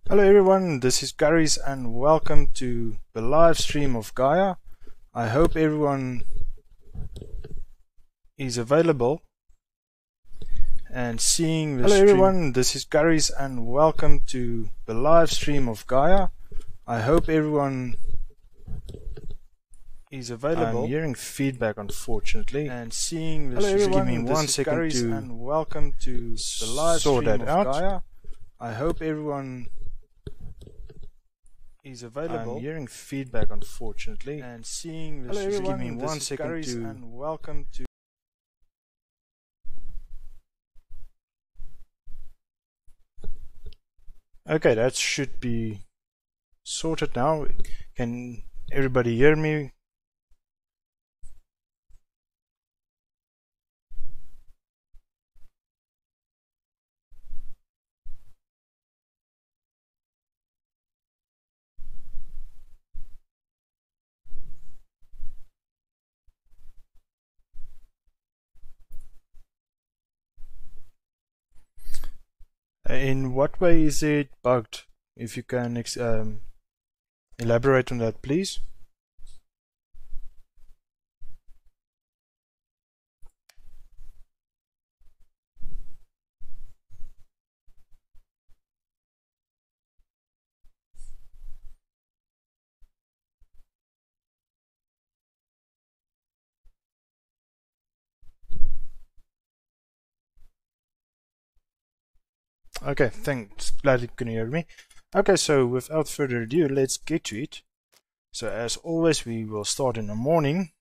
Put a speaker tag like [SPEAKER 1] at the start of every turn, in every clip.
[SPEAKER 1] Hello everyone, this is Garies and welcome to the live stream of Gaia. I hope everyone is available and seeing the stream. Hello everyone, this is Garies and welcome to the live stream of Gaia. I hope everyone is available. I'm hearing feedback unfortunately and seeing the
[SPEAKER 2] Hello everyone,
[SPEAKER 1] give me
[SPEAKER 2] this
[SPEAKER 1] one
[SPEAKER 2] is
[SPEAKER 1] second
[SPEAKER 2] Garies
[SPEAKER 1] to
[SPEAKER 2] and welcome to the live
[SPEAKER 1] sort
[SPEAKER 2] stream
[SPEAKER 1] that
[SPEAKER 2] of
[SPEAKER 1] out.
[SPEAKER 2] Gaia.
[SPEAKER 1] I hope everyone is available.
[SPEAKER 2] I'm hearing feedback unfortunately
[SPEAKER 1] and seeing
[SPEAKER 2] Hello
[SPEAKER 1] just
[SPEAKER 2] everyone,
[SPEAKER 1] give me
[SPEAKER 2] this
[SPEAKER 1] one
[SPEAKER 2] is
[SPEAKER 1] second
[SPEAKER 2] Garies
[SPEAKER 1] to
[SPEAKER 2] and welcome to
[SPEAKER 1] okay, that should be sorted now. Can everybody hear me? In what way is it bugged? If you can elaborate on that, please. Okay, thanks. Glad you can hear me. Okay, so without further ado, let's get to it. So as always, we will start in the morning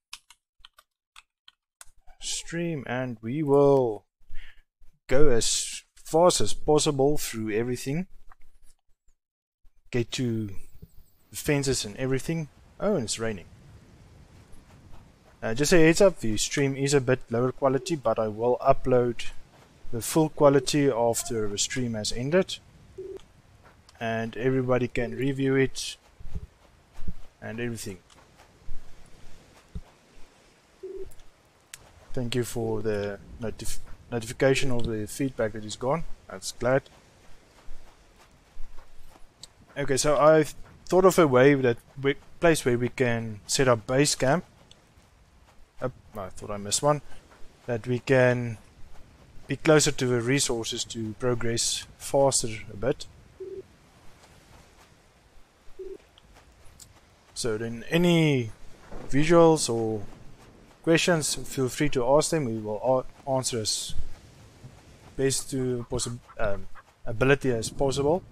[SPEAKER 1] stream and we will go as fast as possible through everything. Get to the fences and everything. Oh, and it's raining. Just a heads up, the stream is a bit lower quality, but I will upload the full quality after the stream has ended. And everybody can review it and everything. Thank you for the notification of the feedback that is gone. That's glad. Okay, so I thought of a way that place where we can set up base camp. I thought I missed one. That we can be closer to the resources to progress faster a bit. So then any visuals or questions, feel free to ask them. We will answer as best to ability as possible.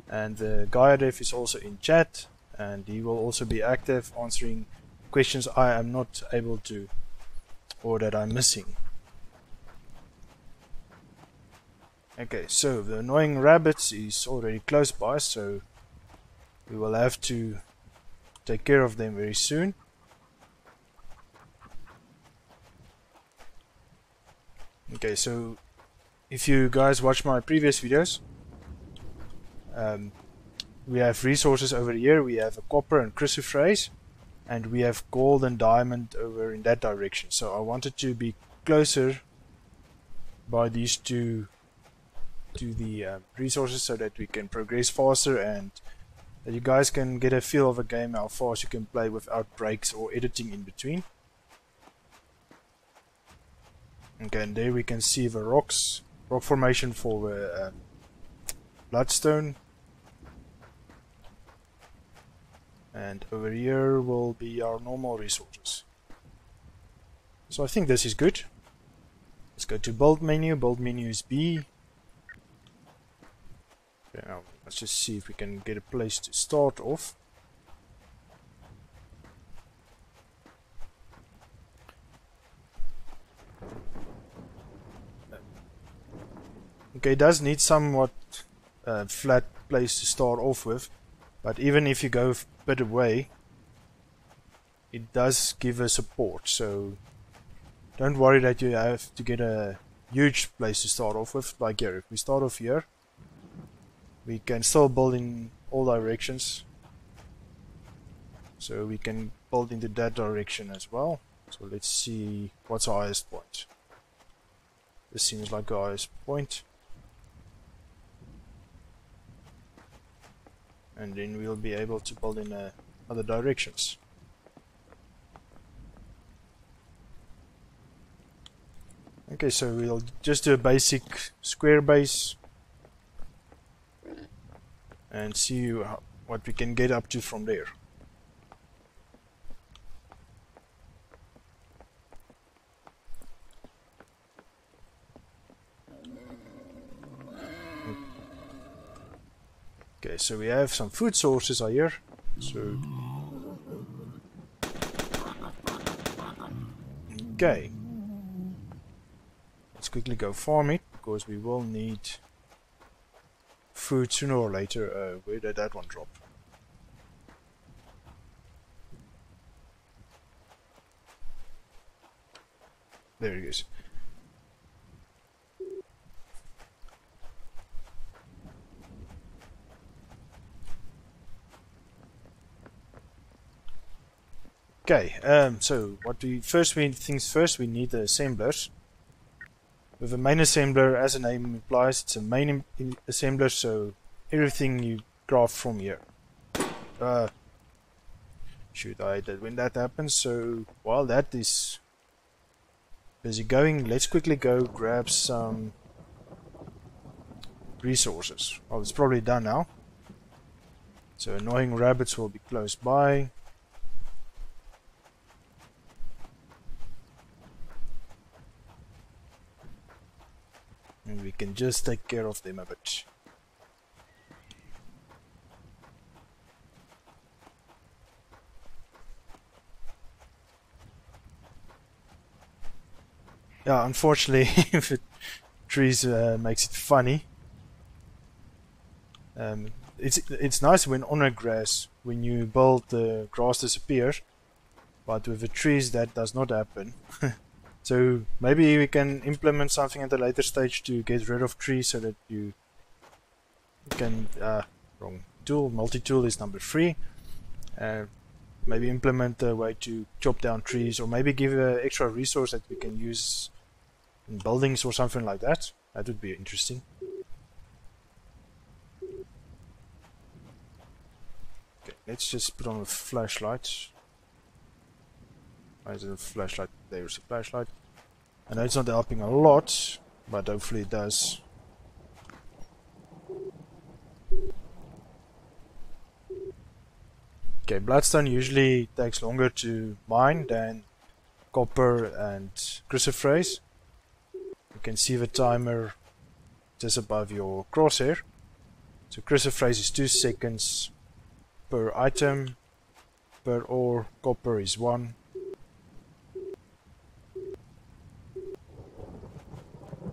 [SPEAKER 1] And the Gaia dev is also in chat and he will also be active answering questions I am not able to or that I'm missing. Okay, so the annoying rabbits is already close by, so we will have to take care of them very soon. Okay, so if you guys watch my previous videos, we have resources over here. We have a copper and chrysoprase, and we have gold and diamond over in that direction. So I wanted to be closer by these two to the resources so that we can progress faster and that you guys can get a feel of a game, how fast you can play without breaks or editing in between. Okay, and there we can see the rock formation for the bloodstone. And over here will be our normal resources. So I think this is good. Let's go to build menu. Build menu is B. Okay, now let's just see if we can get a place to start off. Okay, it does need somewhat flat place to start off with, but even if you go a bit away, it does give us support, so don't worry that you have to get a huge place to start off with. Like here, if we start off here, we can still build in all directions, so we can build into that direction as well. So let's see what's our highest point. This seems like our highest point. and then we'll be able to build in other directions. Okay, so we'll just do a basic square base and see what we can get up to from there. Okay, so we have some food sources here. So okay, let's quickly go farm it because we will need food sooner or later. Where did that one drop? There it is. Okay, so things first, we need the assemblers. With a main assembler, as the name implies, it's a main assembler, so everything you craft from here. Shoot, I hate that when that happens. So while that is busy going, let's quickly go grab some resources. Well, it's probably done now. So annoying rabbits will be close by. And we can just take care of them a bit. Yeah, unfortunately, if trees makes it funny. It's nice when on a grass, when you build, the grass disappears, but with the trees that does not happen. So maybe we can implement something at a later stage to get rid of trees so that you can, wrong tool, multi-tool is number 3. Maybe implement a way to chop down trees, or maybe give an extra resource that we can use in buildings or something like that. That would be interesting. Okay, let's just put on a flashlight. Why is it a flashlight? There's a flashlight. I know it's not helping a lot, but hopefully it does. Okay, bloodstone usually takes longer to mine than copper and crucifers. You can see the timer just above your crosshair. So crucifers is 2 seconds per item, per ore. Copper is 1.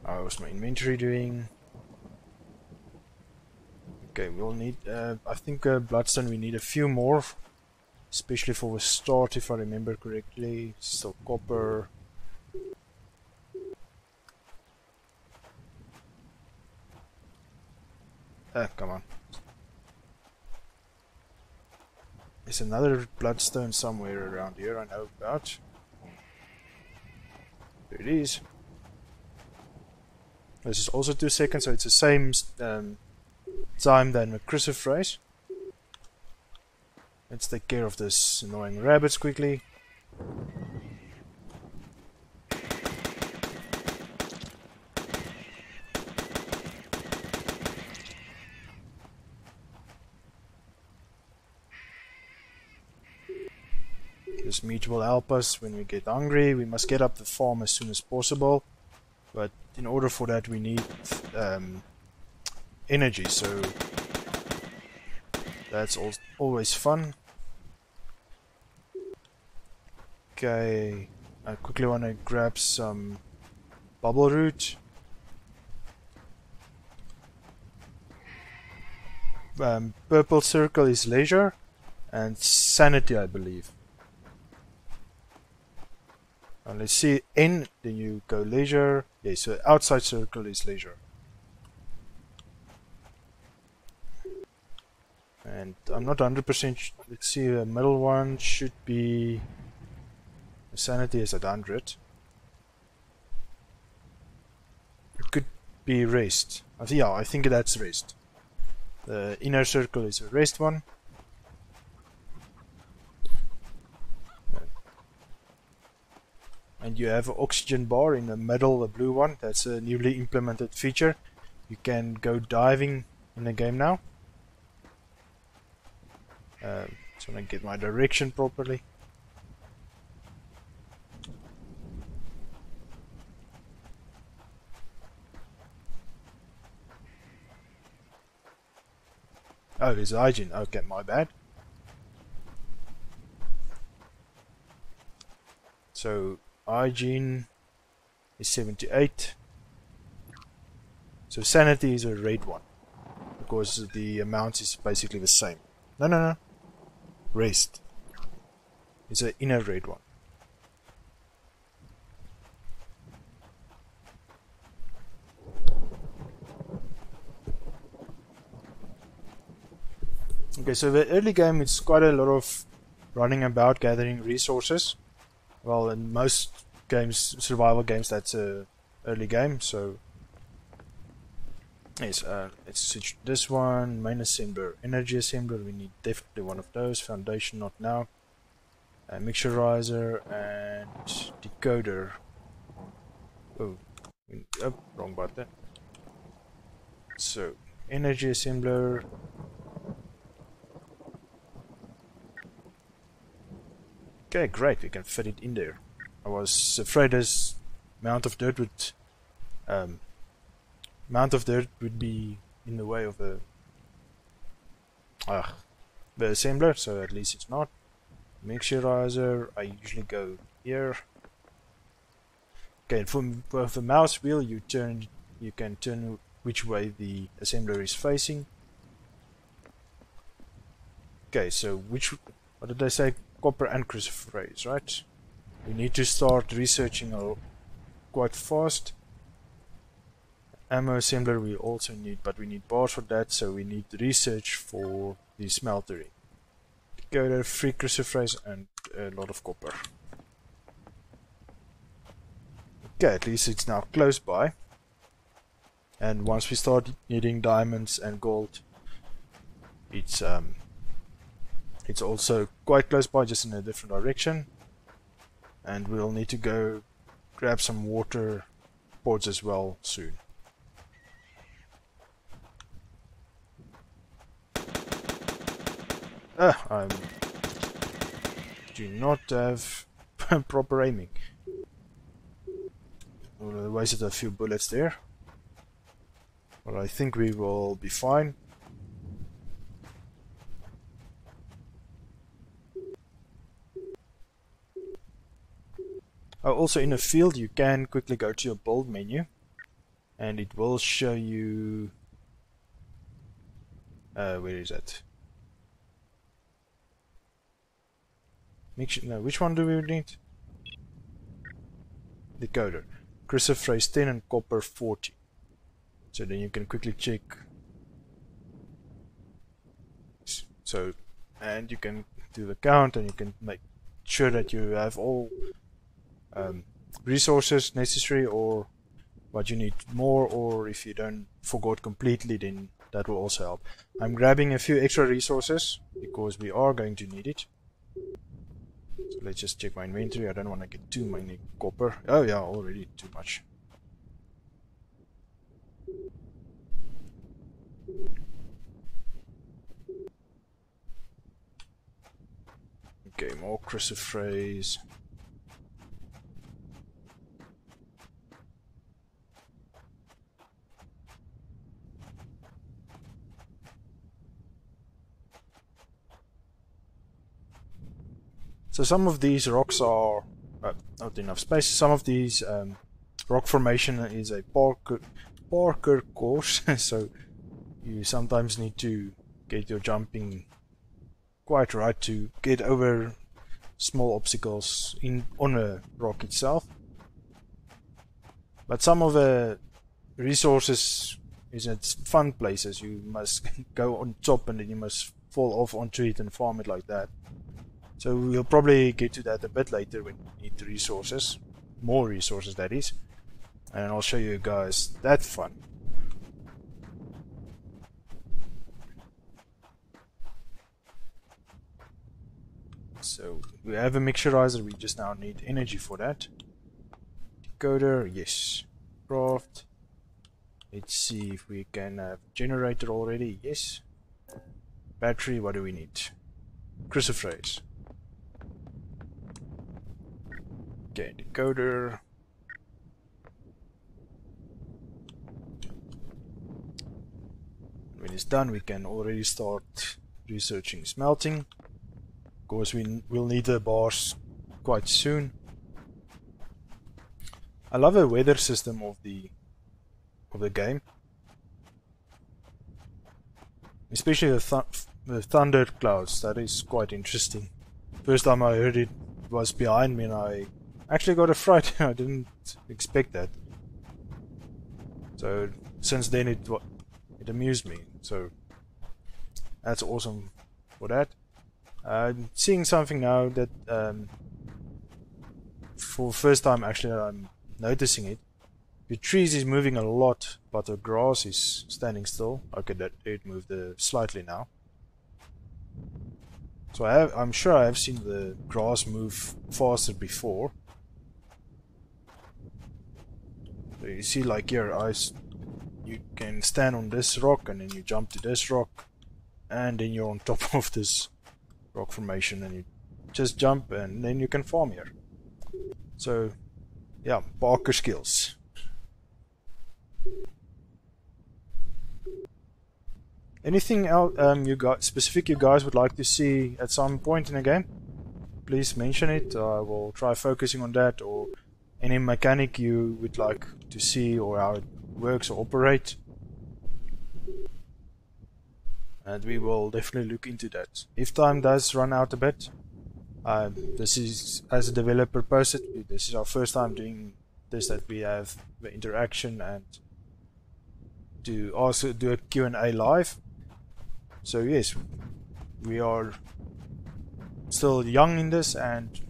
[SPEAKER 1] How's my inventory doing? Okay, we'll need, I think bloodstone we need a few more, especially for the start if I remember correctly. Still copper. Come on. There's another bloodstone somewhere around here I know about. There it is. This is also 2 seconds, so it's the same time than the crucifers. Let's take care of this annoying rabbits quickly. This meat will help us when we get hungry. We must get up the farm as soon as possible, but in order for that we need energy, so that's always fun. Okay, I quickly want to grab some bubble root. Purple circle is leisure and sanity, I believe. And let's see, N, then you go leisure. Yeah, so outside circle is leisure. And I'm not 100%. Let's see, the middle one should be. Sanity is at 100. It could be rest. Yeah, I think that's rest. The inner circle is a rest one. And you have an oxygen bar in the middle, the blue one. That's a newly implemented feature. You can go diving in the game now. So I get my direction properly. Oh, there's hygiene. Okay, my bad. So hygiene is 78. So sanity is a red one because the amount is basically the same. No. Rest is an inner red one. Okay, so the early game, it's quite a lot of running about gathering resources. Well, in most games, survival games, that's a early game. So yes, let's switch to this one. Main assembler, energy assembler. We need definitely one of those. Foundation, not now. Mixturizer and decoder. Oh, wrong button. So energy assembler. Okay, great, we can fit it in there. I was afraid this amount of dirt would be in the way of the assembler, so at least it's not. Mixturizer, I usually go here. Okay, for the mouse wheel, you can turn which way the assembler is facing. Okay, so what did I say? Copper and cruciferase, right? We need to start researching quite fast. Ammo assembler we also need, but we need bars for that, so we need research for the smeltery. Decoder, free cruciferase, and a lot of copper. Okay, at least it's now close by. And once we start needing diamonds and gold, it's also quite close by, just in a different direction. And we'll need to go grab some water pods as well soon. I do not have proper aiming. I wasted a few bullets there. But I think we will be fine. Also in the field you can quickly go to your build menu and it will show you where is that? No, which one do we need? Decoder. Cruciferase 10 and copper 40. So then you can quickly check. So, and you can do the count and you can make sure that you have all resources necessary, or what you need more, or if you don't forgot completely, then that will also help. I'm grabbing a few extra resources because we are going to need it. So let's just check my inventory. I don't want to get too many copper. Oh yeah, already too much. Okay, more cruciferase. So some of these rocks are not enough space. Some of these rock formation is a Parker course, so you sometimes need to get your jumping quite right to get over small obstacles on a rock itself. But some of the resources is at fun places. You must go on top and then you must fall off onto it and farm it like that. So we'll probably get to that a bit later when we need the resources. More resources, that is. And I'll show you guys that fun. So we have a mixturizer, we just now need energy for that. Decoder, yes. Craft. Let's see if we can have generator already, yes. Battery, what do we need? Crucifix. Okay, decoder. When it's done, we can already start researching smelting. Of course, we'll need the bars quite soon. I love the weather system of the game, especially the thunder clouds. That is quite interesting. First time I heard it was behind me, and I actually got a fright. I didn't expect that. So since then it amused me. So that's awesome for that. I'm seeing something now that for the first time actually I'm noticing it. The trees is moving a lot, but the grass is standing still. Okay, that it moved slightly now. So I'm sure I have seen the grass move faster before. So you see, like here, you can stand on this rock and then you jump to this rock, and then you're on top of this rock formation, and you just jump, and then you can farm here. So yeah, Parker skills. Anything else you guys would like to see at some point in the game? Please mention it. I will try focusing on that, or any mechanic you would like to see, or how it works or operate. And we will definitely look into that. If time does run out a bit, this is, as a developer posted, this is our first time doing this, that we have the interaction and to also do a Q&A live. So yes, we are still young in this, and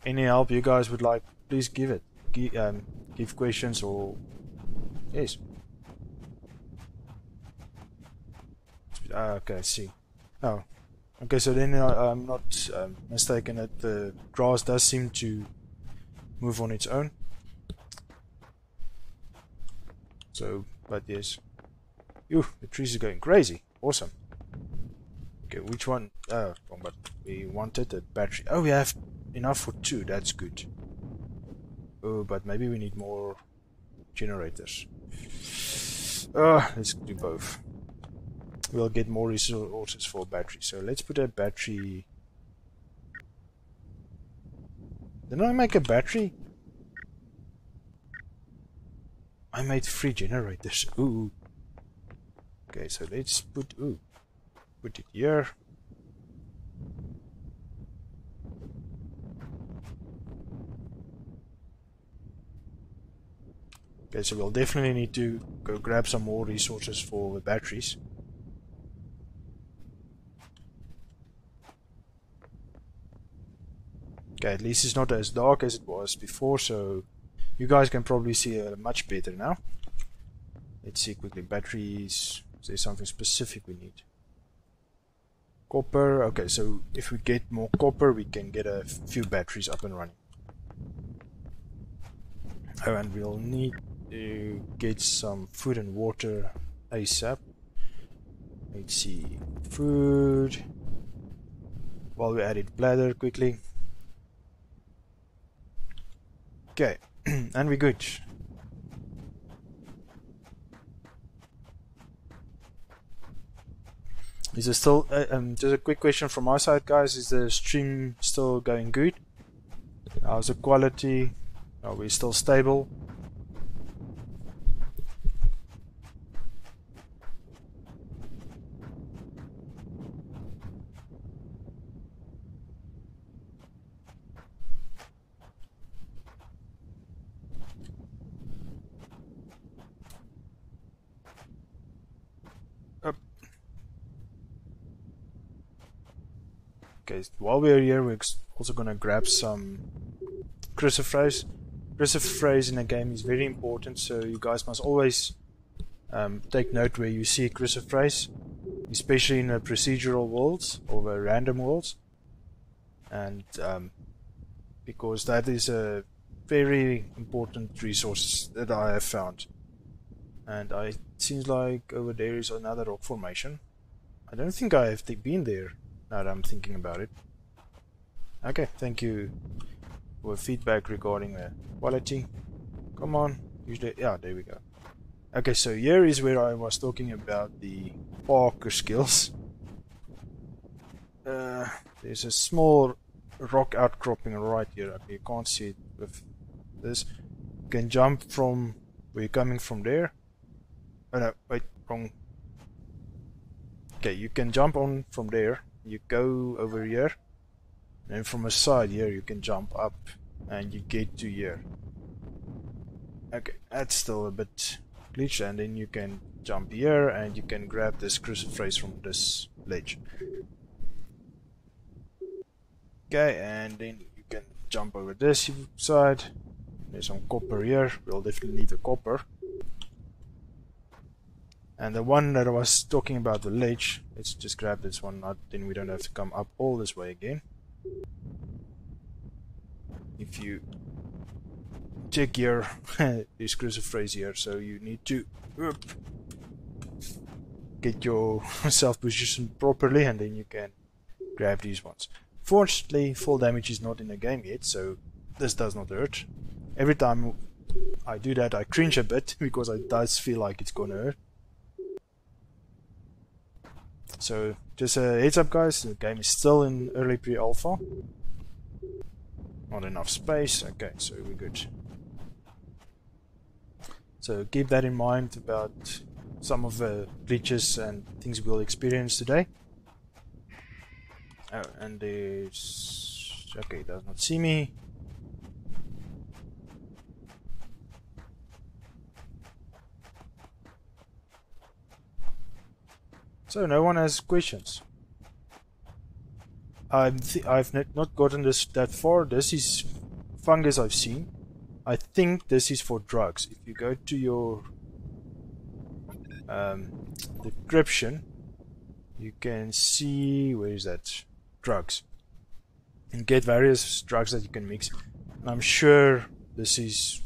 [SPEAKER 1] any help you guys would like, please give it. Give questions, or yes. Okay, I see. Oh, okay. So then I'm not mistaken that the grass does seem to move on its own. So, but yes. Ew, the trees are going crazy. Awesome. Okay, which one? Oh, wrong button. We wanted a battery. Oh, we have enough for 2. That's good. Oh, but maybe we need more generators. Let's do both. We'll get more resources for battery. So let's put a battery. Didn't I make a battery? I made 3 generators. Ooh. Okay, so let's put it here. Okay, so we'll definitely need to go grab some more resources for the batteries. Okay, at least it's not as dark as it was before, so you guys can probably see much better now. Let's see quickly. Batteries. Is there something specific we need? Copper. Okay, so if we get more copper, we can get a few batteries up and running. Oh, and we'll need to get some food and water ASAP. Let's see. Food. While we added bladder quickly. Okay, and we're good. Is there still just a quick question from my side, guys? Is the stream still going good? How's the quality? Are we still stable? Okay, while we're here, we're also gonna grab some crucifix. Crucifix in a game is very important, so you guys must always take note where you see crucifix, especially in the procedural worlds or the random worlds. and because that is a very important resource that I have found. And it seems like over there is another rock formation. I don't think I have been there now that I'm thinking about it. Okay, thank you for feedback regarding the quality. Come on, usually, yeah, there we go. Okay, so here is where I was talking about the Parker skills. There's a small rock outcropping right here. Okay, you can't see it with this. You can jump from where you're coming from there. Oh no, wait, wrong. Okay, you can jump on from there. You go over here, and from a side here you can jump up, and you get to here. Okay, that's still a bit glitched, and then you can jump here, and you can grab this crucifix from this ledge. Okay, and then you can jump over this side. There's some copper here. We'll definitely need the copper. And the one that I was talking about, the ledge, let's just grab this one, then we don't have to come up all this way again. If you check here, there's crucifix here, so you need to get yourself positioned properly, and then you can grab these ones. Fortunately, full damage is not in the game yet, so this does not hurt. Every time I do that, I cringe a bit because it does feel like it's gonna hurt. So just a heads up, guys, the game is still in early pre-alpha. Not enough space. Okay, so we're good. So keep that in mind about some of the glitches and things we'll experience today. Oh, and there's... okay, it does not see me. So no one has questions. I've not gotten this that far. This is fungus I've seen. I think this is for drugs. If you go to your description, you can see, where is that? Drugs. And get various drugs that you can mix. And I'm sure this is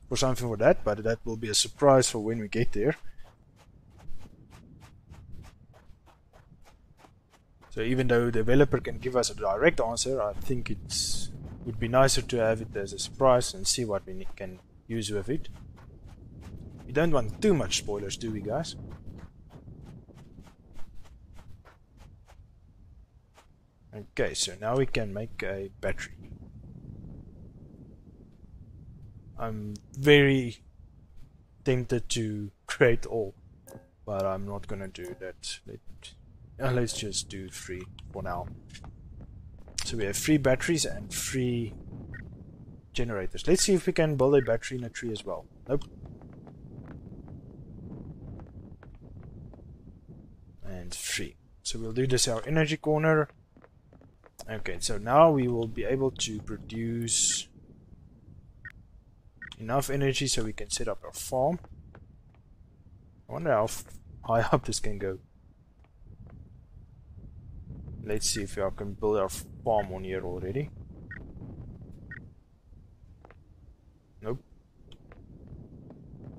[SPEAKER 1] for something for that, but that will be a surprise for when we get there. So even though the developer can give us a direct answer, I think it would be nicer to have it as a surprise and see what we can use with it. We don't want too much spoilers, do we, guys? Okay, so now we can make a battery. I'm very tempted to create all, but I'm not gonna do that. Let's just do 3 for now. So we have 3 batteries and 3 generators. Let's see if we can build a battery in a tree as well. Nope. And 3. So we'll do this our energy corner. Okay, so now we will be able to produce enough energy so we can set up our farm. I wonder how high up this can go. Let's see if I can build our farm on here already. Nope.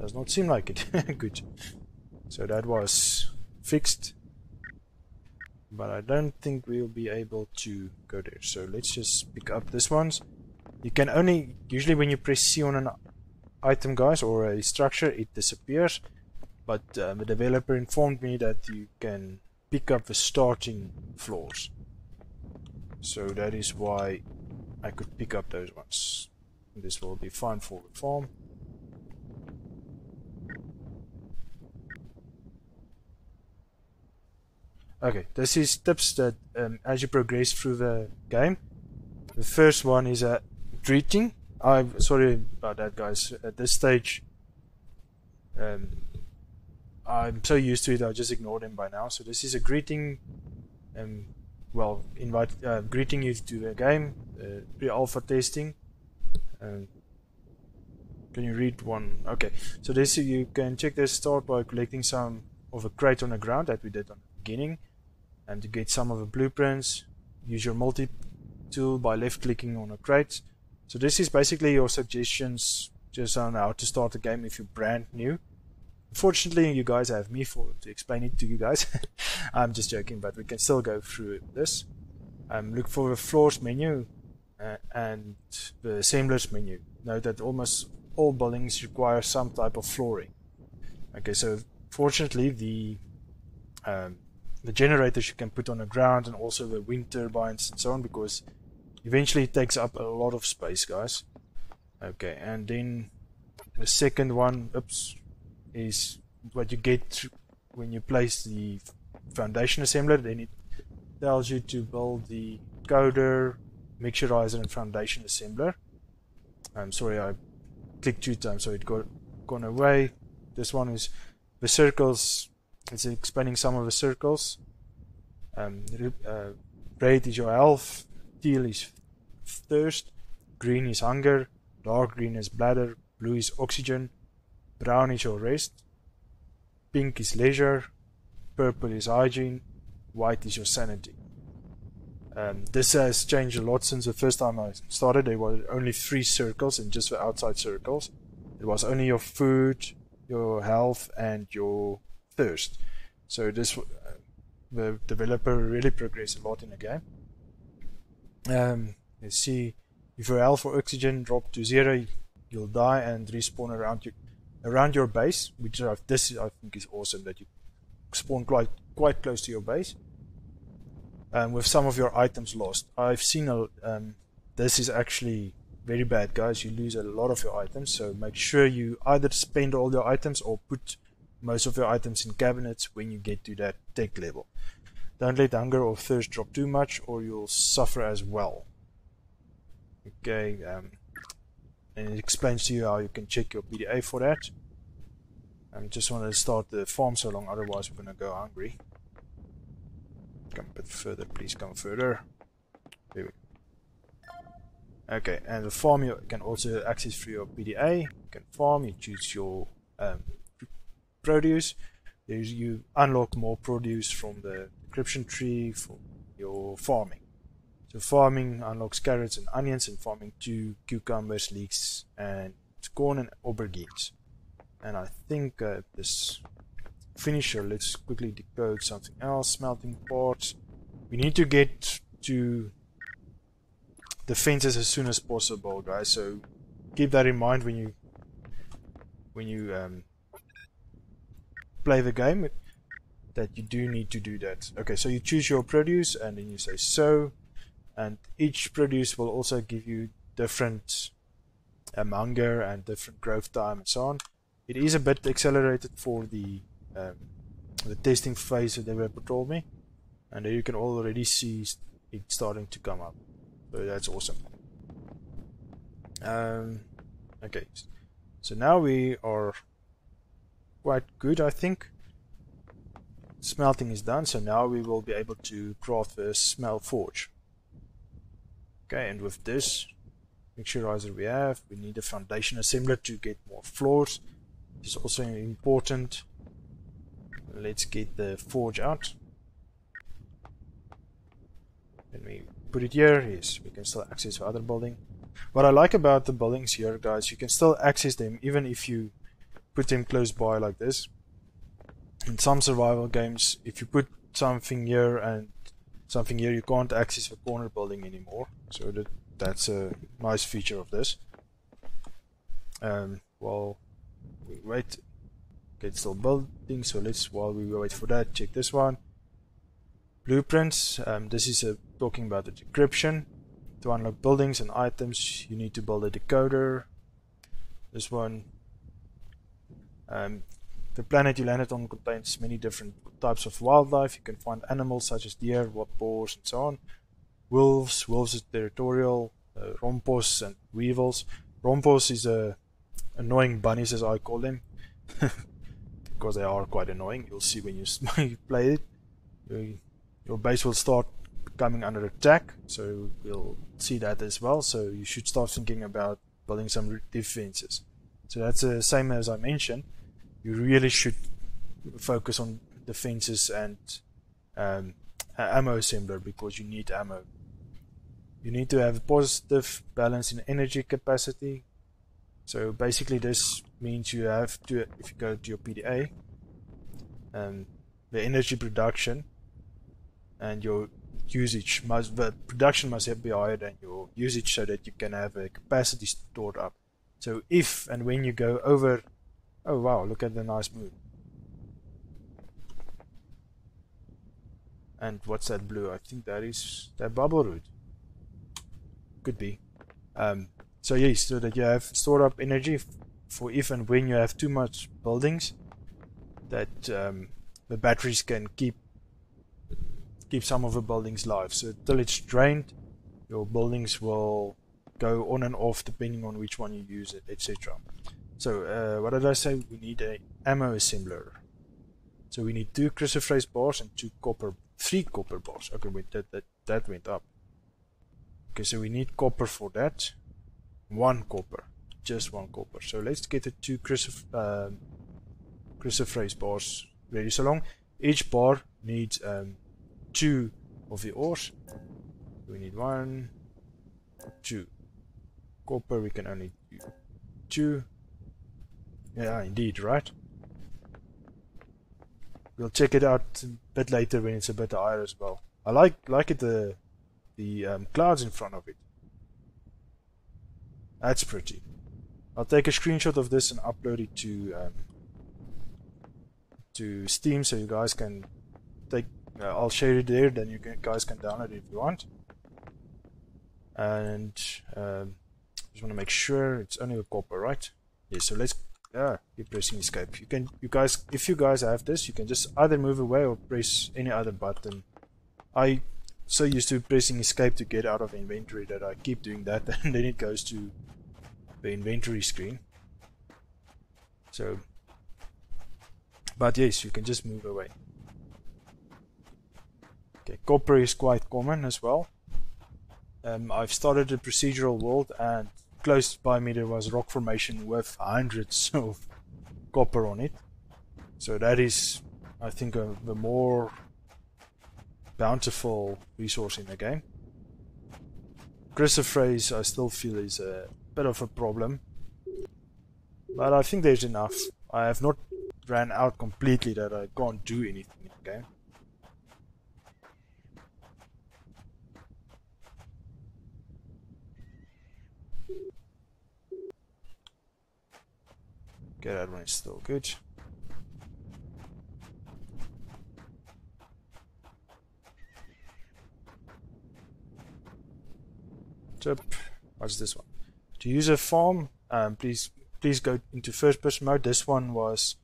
[SPEAKER 1] Does not seem like it. Good. So that was fixed. But I don't think we'll be able to go there. So let's just pick up this ones. You can only, usually when you press C on an item, guys, or a structure, it disappears. But the developer informed me that you can pick up the starting floors. So that is why I could pick up those ones. This will be fine for the farm. Okay, this is tips that as you progress through the game. The first one is a greeting. I'm sorry about that, guys. At this stage, I'm so used to it, I just ignore them by now. So this is a greeting. Well, greeting you to the game, pre-alpha testing. Can you read one? Okay, so this you can check this start by collecting some of a crate on the ground that we did on the beginning, and to get some of the blueprints. Use your tool by left clicking on a crate. So this is basically your suggestions just on how to start the game if you're brand new. Unfortunately, you guys have me to explain it to you guys. I'm just joking, but we can still go through this. Look for the floors menu and the assemblers menu. Note that almost all buildings require some type of flooring. Okay, so fortunately the generators you can put on the ground, and also the wind turbines and so on, because eventually it takes up a lot of space, guys. Okay, and then the second one, is what you get when you place the foundation assembler. Then it tells you to build the coder, mixturizer, and foundation assembler. I'm sorry, I clicked 2 times, so it gone away. This one is the circles. It's explaining some of the circles. Red is your health, teal is thirst, green is hunger, dark green is bladder, blue is oxygen, brown is your rest, pink is leisure, purple is hygiene, white is your sanity. This has changed a lot since the first time I started. There were only 3 circles, and just the outside circles. It was only your food, your health, and your thirst. So this the developer really progressed a lot in the game. Let's see, if your health or oxygen drop to 0, you'll die and respawn around your base, which I think is awesome, that you spawn quite close to your base. With some of your items lost. I've seen this is actually very bad, guys. You lose a lot of your items, so make sure you either spend all your items or put most of your items in cabinets when you get to that tech level. Don't let hunger or thirst drop too much, or you'll suffer as well. Okay, and it explains to you how you can check your PDA for that. I just want to start the farm so long, otherwise we're going to go hungry. Come a bit further, please come further. There we go. Okay, and the farm you can also access through your PDA. You can farm, you choose your produce. You unlock more produce from the description tree for your farming. So farming unlocks carrots and onions, and farming 2 cucumbers, leeks, and corn and aubergines. And I think this finisher, let's quickly decode something else. Smelting parts. We need to get to the fences as soon as possible, guys, so keep that in mind when you play the game, that you do need to do that. Okay, so you choose your produce and then you say sow, and each produce will also give you different hunger and different growth time and so on. It is a bit accelerated for the testing phase that the developer told me, and there you can already see it starting to come up, so that's awesome. Okay, so now we are quite good, I think. Smelting is done, so now we will be able to craft the smell forge. Okay, and with this mixturizer we need a foundation assembler to get more floors. This is also important. Let's get the forge out. Let me put it here. Yes, we can still access the other building. What I like about the buildings here, guys, you can still access them even if you put them close by like this. In some survival games, if you put something here and something here, you can't access the corner building anymore. So that's a nice feature of this. While we wait, it's still building, so while we wait for that, check this one. Blueprints. This is talking about the decryption. To unlock buildings and items, you need to build a decoder. This one. The planet you landed on contains many different types of wildlife. You can find animals such as deer, boars, and so on. Wolves is territorial. Rompos and weevils. Rompos is annoying bunnies, as I call them, because they are quite annoying. You'll see when you play it. Your base will start coming under attack, so we'll see that as well. So you should start thinking about building some defenses. So that's the same as I mentioned. You really should focus on defenses and ammo assembler, because you need ammo. You need to have a positive balance in energy capacity. So basically this means you have to, if you go to your PDA, the energy production and your usage must, the production must be higher than your usage so that you can have a capacity stored up. So if and when you go over, oh wow, look at the nice moon. And what's that blue? I think that is that bubble root. Could be. So yes, so that you have stored up energy for if and when you have too much buildings, that the batteries can keep some of the buildings live. So till it's drained, your buildings will go on and off depending on which one you use it, etc. So what did I say? We need a ammo assembler. So we need 2 chrysoprase bars and 3 copper bars. Okay, wait, that went up. Okay, so we need copper for that. 1 copper, just 1 copper. So let's get the 2 chrysoprase bars ready. So long, each bar needs 2 of the ores. We need 1, 2. Copper we can only do 2. Yeah, indeed, right? We'll check it out a bit later when it's a bit higher as well. I like it, the clouds in front of it. That's pretty. I'll take a screenshot of this and upload it to Steam so you guys can take. I'll share it there, then you guys can download it if you want. And just want to make sure it's only a copper, right? Yeah. So let's keep pressing escape. You guys, if you guys have this, you can just either move away or press any other button. I so used to pressing escape to get out of inventory that I keep doing that, and then it goes to the inventory screen. So, but yes, you can just move away. Okay, copper is quite common as well. I've started a procedural world, and close by me there was rock formation with hundreds of copper on it. So that is, I think, the more bountiful resource in the game. Chrysoprase I still feel is a bit of a problem, but I think there's enough. I have not ran out completely that I can't do anything in the game. Okay, that one is still good. What's this one? To use a farm, please go into first person mode. This one was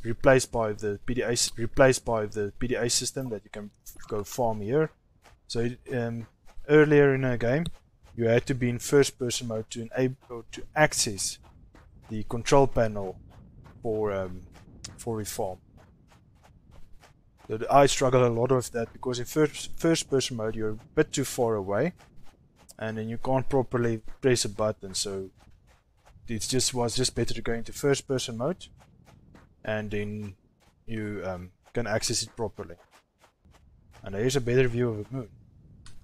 [SPEAKER 1] replaced by the PDA system that you can go farm here. So earlier in a game, you had to be in first person mode to enable to access the control panel for a farm. So I struggle a lot with that because in first person mode you're a bit too far away, and then you can't properly press a button. So it was just better to go into first person mode, and then you can access it properly. And here's a better view of the moon.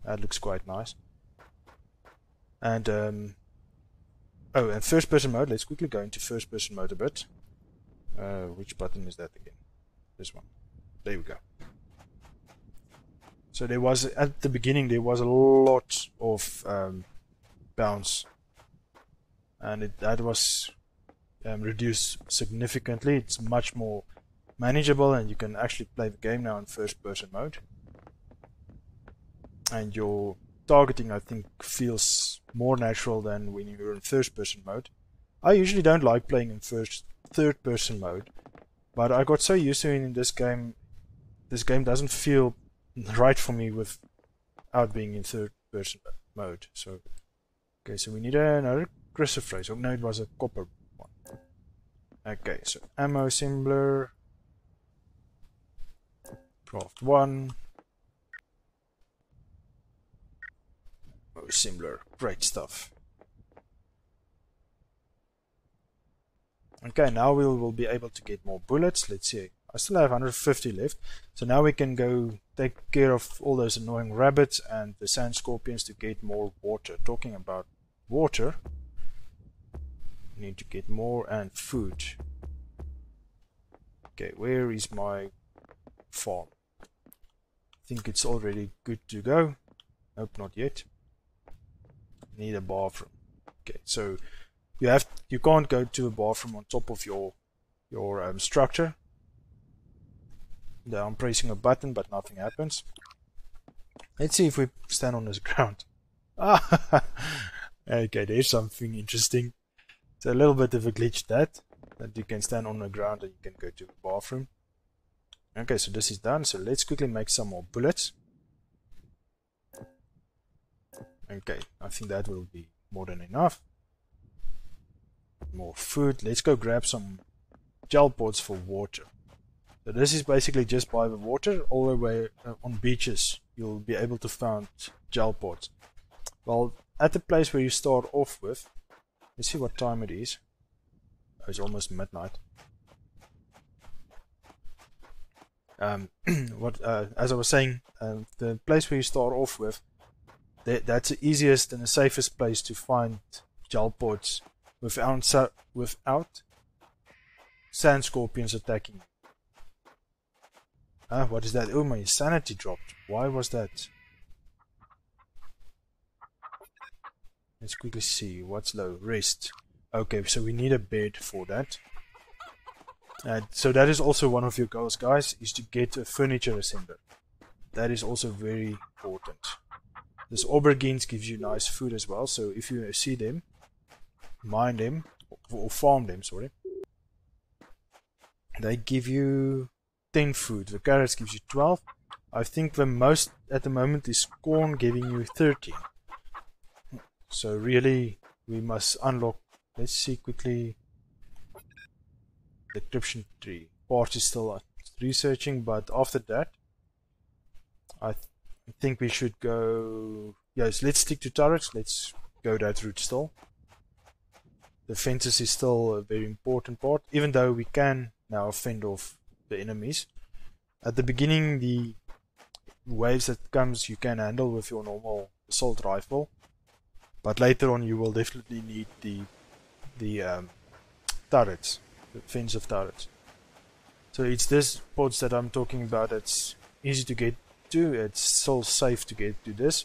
[SPEAKER 1] That looks quite nice. And and first person mode. Let's quickly go into first person mode a bit. Which button is that again? This one. There we go. So there was, at the beginning, there was a lot of bounce, and that was reduced significantly. It's much more manageable, and you can actually play the game now in first person mode. And your targeting, I think, feels more natural than when you're in first person mode. I usually don't like playing in third person mode, but I got so used to it in this game. This game doesn't feel right for me without being in third person mode. So, okay, so we need another chrysoprase. Oh no, it was a copper one. Okay, so ammo assembler, craft 1. Ammo assembler, great stuff. Okay, now we will be able to get more bullets. Let's see. still have 150 left. So now we can go take care of all those annoying rabbits and the sand scorpions to get more water. Talking about water, we need to get more and food. Okay, where is my farm? I think it's already good to go. Nope, not yet. Need a bathroom. Okay, so you can't go to a bathroom on top of your structure. Now I'm pressing a button, but nothing happens. Let's see if we stand on this ground. Okay, there's something interesting. It's a little bit of a glitch that you can stand on the ground and you can go to the bathroom. Okay, so this is done. So let's quickly make some more bullets. Okay, I think that will be more than enough. More food. Let's go grab some gel pods for water. So this is basically just by the water. All the way on beaches you'll be able to find gel pods. Well, at the place where you start off with, let's see what time it is. Oh, it's almost midnight. As I was saying, the place where you start off with, that's the easiest and the safest place to find gel pods without sand scorpions attacking. What is that? Oh, my sanity dropped. Why was that? Let's quickly see. What's low? Rest. Okay, so we need a bed for that. So that is also one of your goals, guys, is to get a furniture assembler. That is also very important. This aubergines gives you nice food as well, so if you see them, mine them, or farm them, sorry, they give you 10 food. The carrots gives you 12. I think the most at the moment is corn, giving you 13. So really, we must unlock. Let's see quickly. Decryption tree. Part is still researching, but after that, I think we should go. Yes, let's stick to turrets. Let's go that route still. The fences is still a very important part, even though we can now fend off the enemies. At the beginning, the waves that comes you can handle with your normal assault rifle, but later on you will definitely need the turrets, the fence of turrets. So it's this pods that I'm talking about. It's easy to get to. It's still safe to get to this,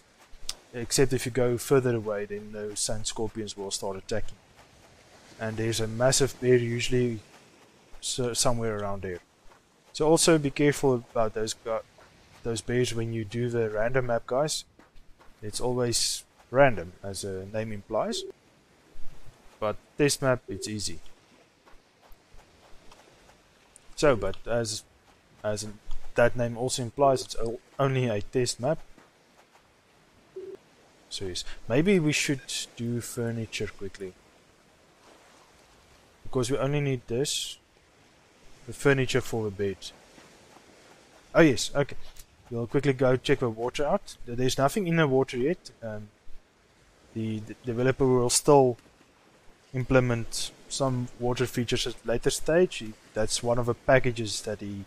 [SPEAKER 1] except if you go further away, then those sand scorpions will start attacking. And there's a massive bear usually somewhere around there. So also be careful about those bears when you do the random map, guys. It's always random, as the name implies. But test map, it's easy. So, but as that name also implies, it's only a test map. So yes, maybe we should do furniture quickly, because we only need this, the furniture for the bed. Oh yes, okay. We'll quickly go check the water out. There's nothing in the water yet. The developer will still implement some water features at a later stage. That's one of the packages that he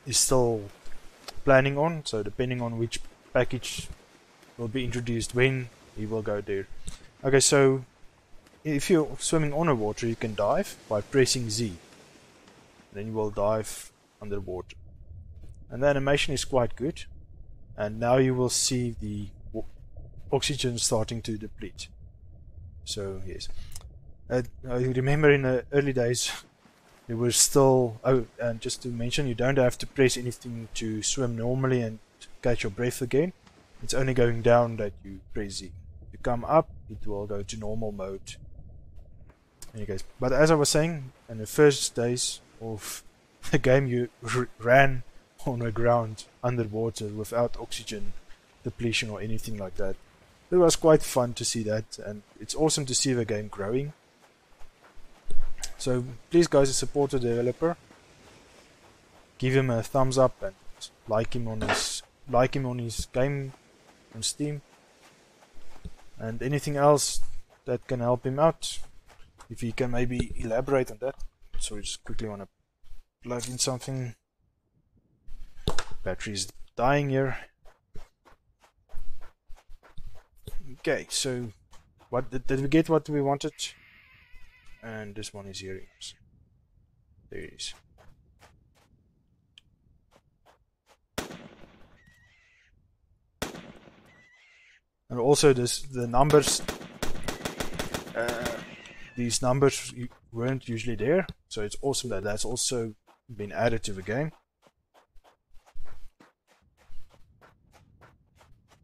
[SPEAKER 1] is still planning on. So depending on which package will be introduced when, he will go there. Okay, so if you're swimming on the water, you can dive by pressing Z. Then you will dive underwater. And the animation is quite good. And now you will see the oxygen starting to deplete. So yes, I remember in the early days there was still, oh, and just to mention, you don't have to press anything to swim normally and catch your breath again. It's only going down that you press Z. If you come up, it will go to normal mode. Anyways, but as I was saying, in the first days of the game, you ran on the ground underwater without oxygen depletion or anything like that. It was quite fun to see that, and it's awesome to see the game growing. So please, guys, support the developer. Give him a thumbs up and like him on his game on Steam. And anything else that can help him out, if he can maybe elaborate on that. So I just quickly want to plug in something. Battery's dying here. Okay, so what did we get? What we wanted? And this one is here. There it is. And also the numbers. These numbers weren't usually there, so it's awesome that that's also been added to the game.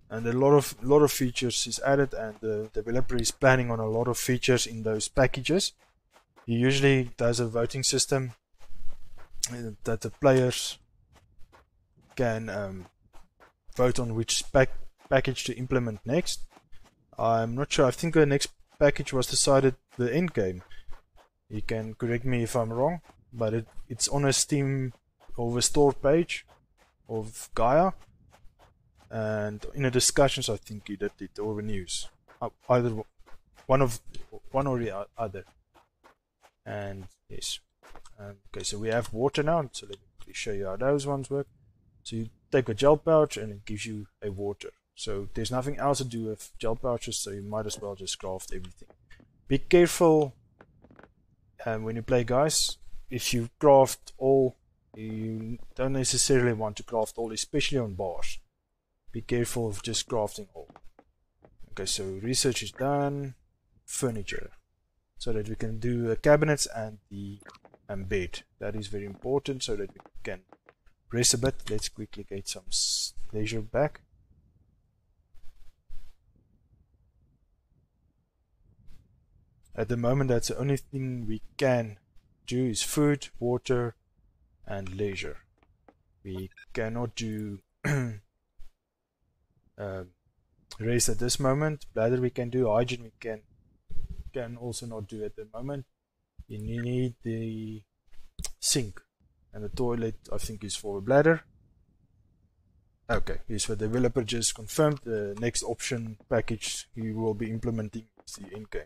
[SPEAKER 1] And a lot of features is added, and the developer is planning on a lot of features in those packages. He usually does a voting system that the players can vote on which package to implement next. I'm not sure. I think the next package was decided the end game. You can correct me if I'm wrong, but it's on a Steam or the store page of Gaia, and in the discussions I think he did it, or the news, either one or the other. And yes, okay, so we have water now, so let me show you how those ones work. So you take a gel pouch and it gives you a water. So there's nothing else to do with gel pouches, so you might as well just craft everything. Be careful when you play, guys. If you craft all, you don't necessarily want to craft all, especially on bars. Be careful of just crafting all. Okay, so research is done. Furniture, so that we can do cabinets and the bed. That is very important, so that we can rest a bit. Let's quickly get some leisure back. At the moment, that's the only thing we can do is food, water, and leisure. We cannot do rest at this moment. Bladder we can do. Hygiene we can also not do at the moment. You need the sink, and the toilet I think is for a bladder. Okay, yes, the developer just confirmed the next option package he will be implementing is the end game.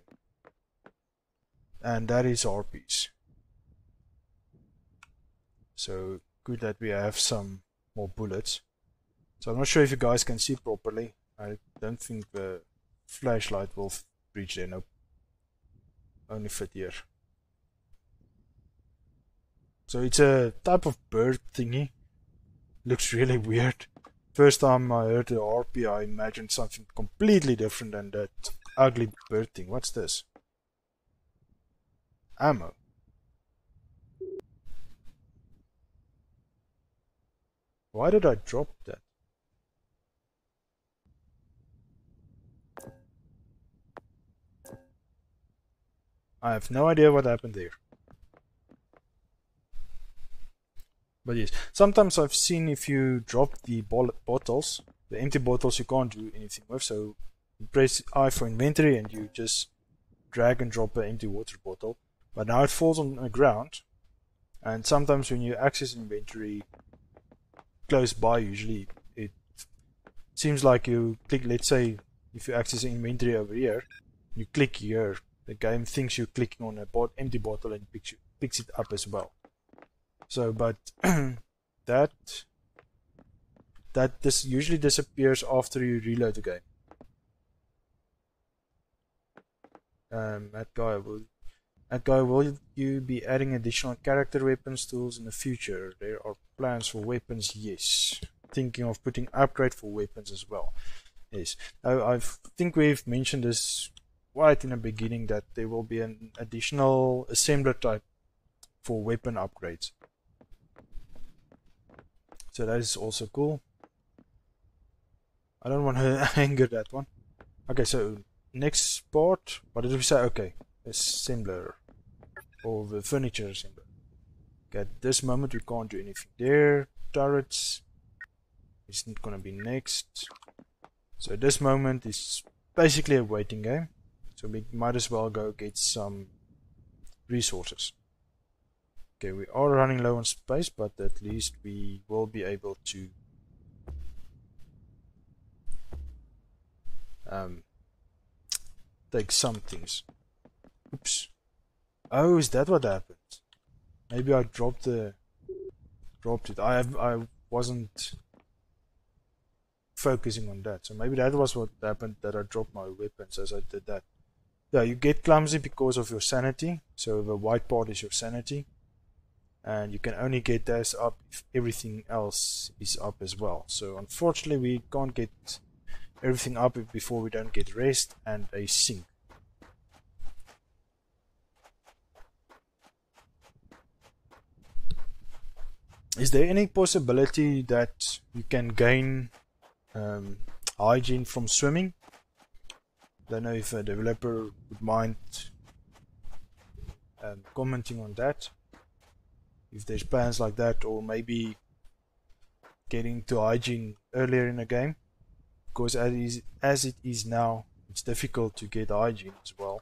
[SPEAKER 1] And that is our piece. So good that we have some more bullets. So I'm not sure if you guys can see properly. I don't think the flashlight will reach there. Nope. Only fit here. So it's a type of bird thingy. Looks really weird. First time I heard the RP, I imagined something completely different than that ugly bird thing. What's this? Ammo. Why did I drop that? I have no idea what happened there. But yes, sometimes I've seen if you drop the bottles, the empty bottles you can't do anything with, so you press I for inventory and you just drag and drop an empty water bottle. But now it falls on the ground, and sometimes when you access inventory close by, usually it seems like you click, let's say if you access inventory over here, you click here, the game thinks you're clicking on a empty bottle and picks it up as well. So, but that this usually disappears after you reload the game. At Gaia, will you be adding additional character weapons tools in the future? There are plans for weapons, yes. Thinking of putting upgrade for weapons as well. Yes. I think we've mentioned this right in the beginning that there will be an additional assembler type for weapon upgrades. So that is also cool. I don't want to anger that one. Okay, so next part, what did we say? Okay, assembler, or the furniture assembler. Okay, at this moment we can't do anything there. Turrets is not gonna be next. So at this moment it's basically a waiting game. So we might as well go get some resources. Okay, we are running low on space, but at least we will be able to take some things. Oops. Oh, is that what happened? Maybe I dropped the dropped it. I wasn't focusing on that, so maybe that was what happened, that I dropped my weapons as I did that. Yeah, you get clumsy because of your sanity, so the white part is your sanity, and you can only get this up if everything else is up as well. So unfortunately we can't get everything up before we don't get rest and a sink. Is there any possibility that you can gain hygiene from swimming? Don't know if a developer would mind commenting on that, if there's plans like that, or maybe getting to hygiene earlier in the game, because as it is now, it's difficult to get hygiene as well.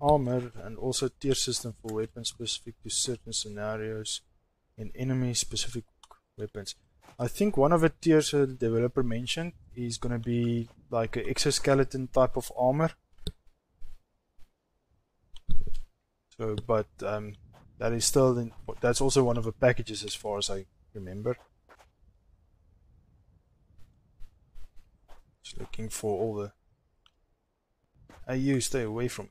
[SPEAKER 1] Armor and also tier system for weapons specific to certain scenarios and enemy specific weapons. I think one of the tiers the developer mentioned is going to be like an exoskeleton type of armor. So, but that is still that's also one of the packages as far as I remember. Just looking for all the. You stay away from it.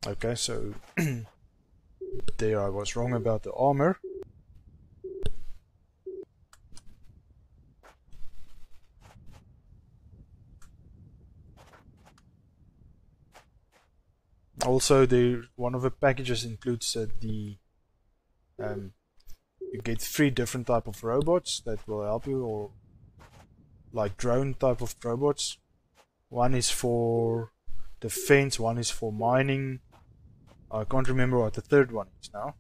[SPEAKER 1] Okay, so there I was wrong about the armor. Also, one of the packages includes you get 3 different type of robots that will help you, or like drone type of robots. One is for defense, one is for mining. I can't remember what the third one is now.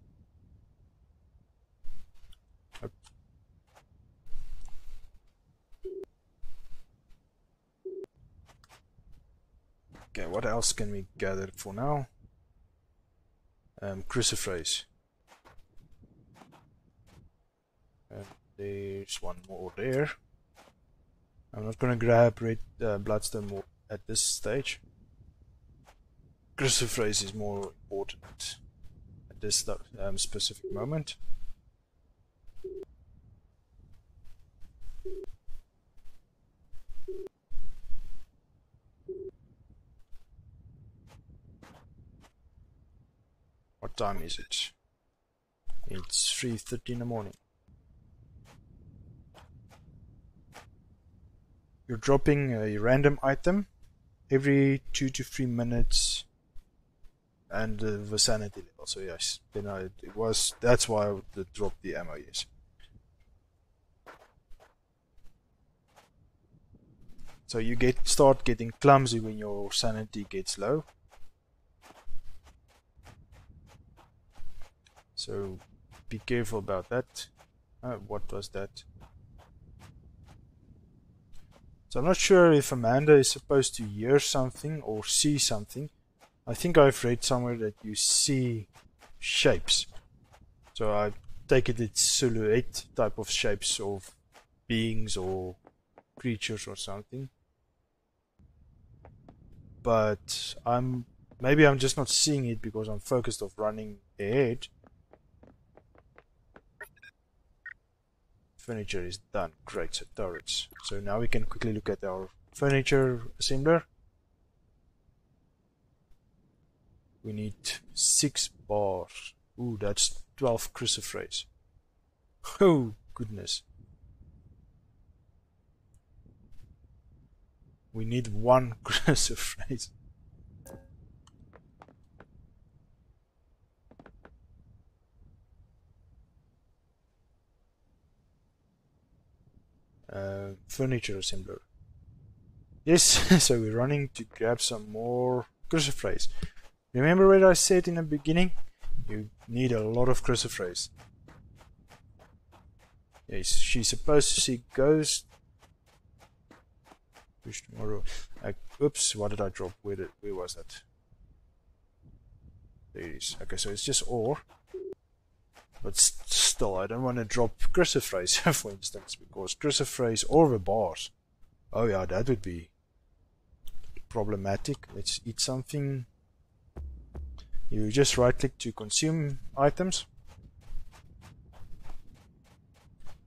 [SPEAKER 1] Okay, what else can we gather for now? Crucifix. There's one more there. I'm not gonna grab red bloodstone at this stage. Crucifix is more important at this specific moment. What time is it? It's 3:30 in the morning. You're dropping a random item every 2 to 3 minutes, and the sanity level. So yes, then that's why I would drop the ammo. Yes. So you start getting clumsy when your sanity gets low. So be careful about that. What was that? So I'm not sure if Amanda is supposed to hear something or see something. I think I've read somewhere that you see shapes. So I take it's silhouette type of shapes of beings or creatures or something. But maybe I'm just not seeing it because I'm focused on running ahead. Furniture is done. Great, so turrets. So now we can quickly look at our furniture assembler. We need 6 bars. Ooh, that's 12 crucifix. Oh, goodness. We need 1 crucifix. Furniture assembler. Yes, so we're running to grab some more crucifix. Remember what I said in the beginning? You need a lot of crucifix. Yes, she's supposed to see ghosts. Push tomorrow. Oops, what did I drop? Where was that? There it is. Okay, so it's just ore. But still, I don't want to drop crucifers, for instance, because crucifers or the bars. Oh yeah, that would be problematic. Let's eat something. You just right click to consume items.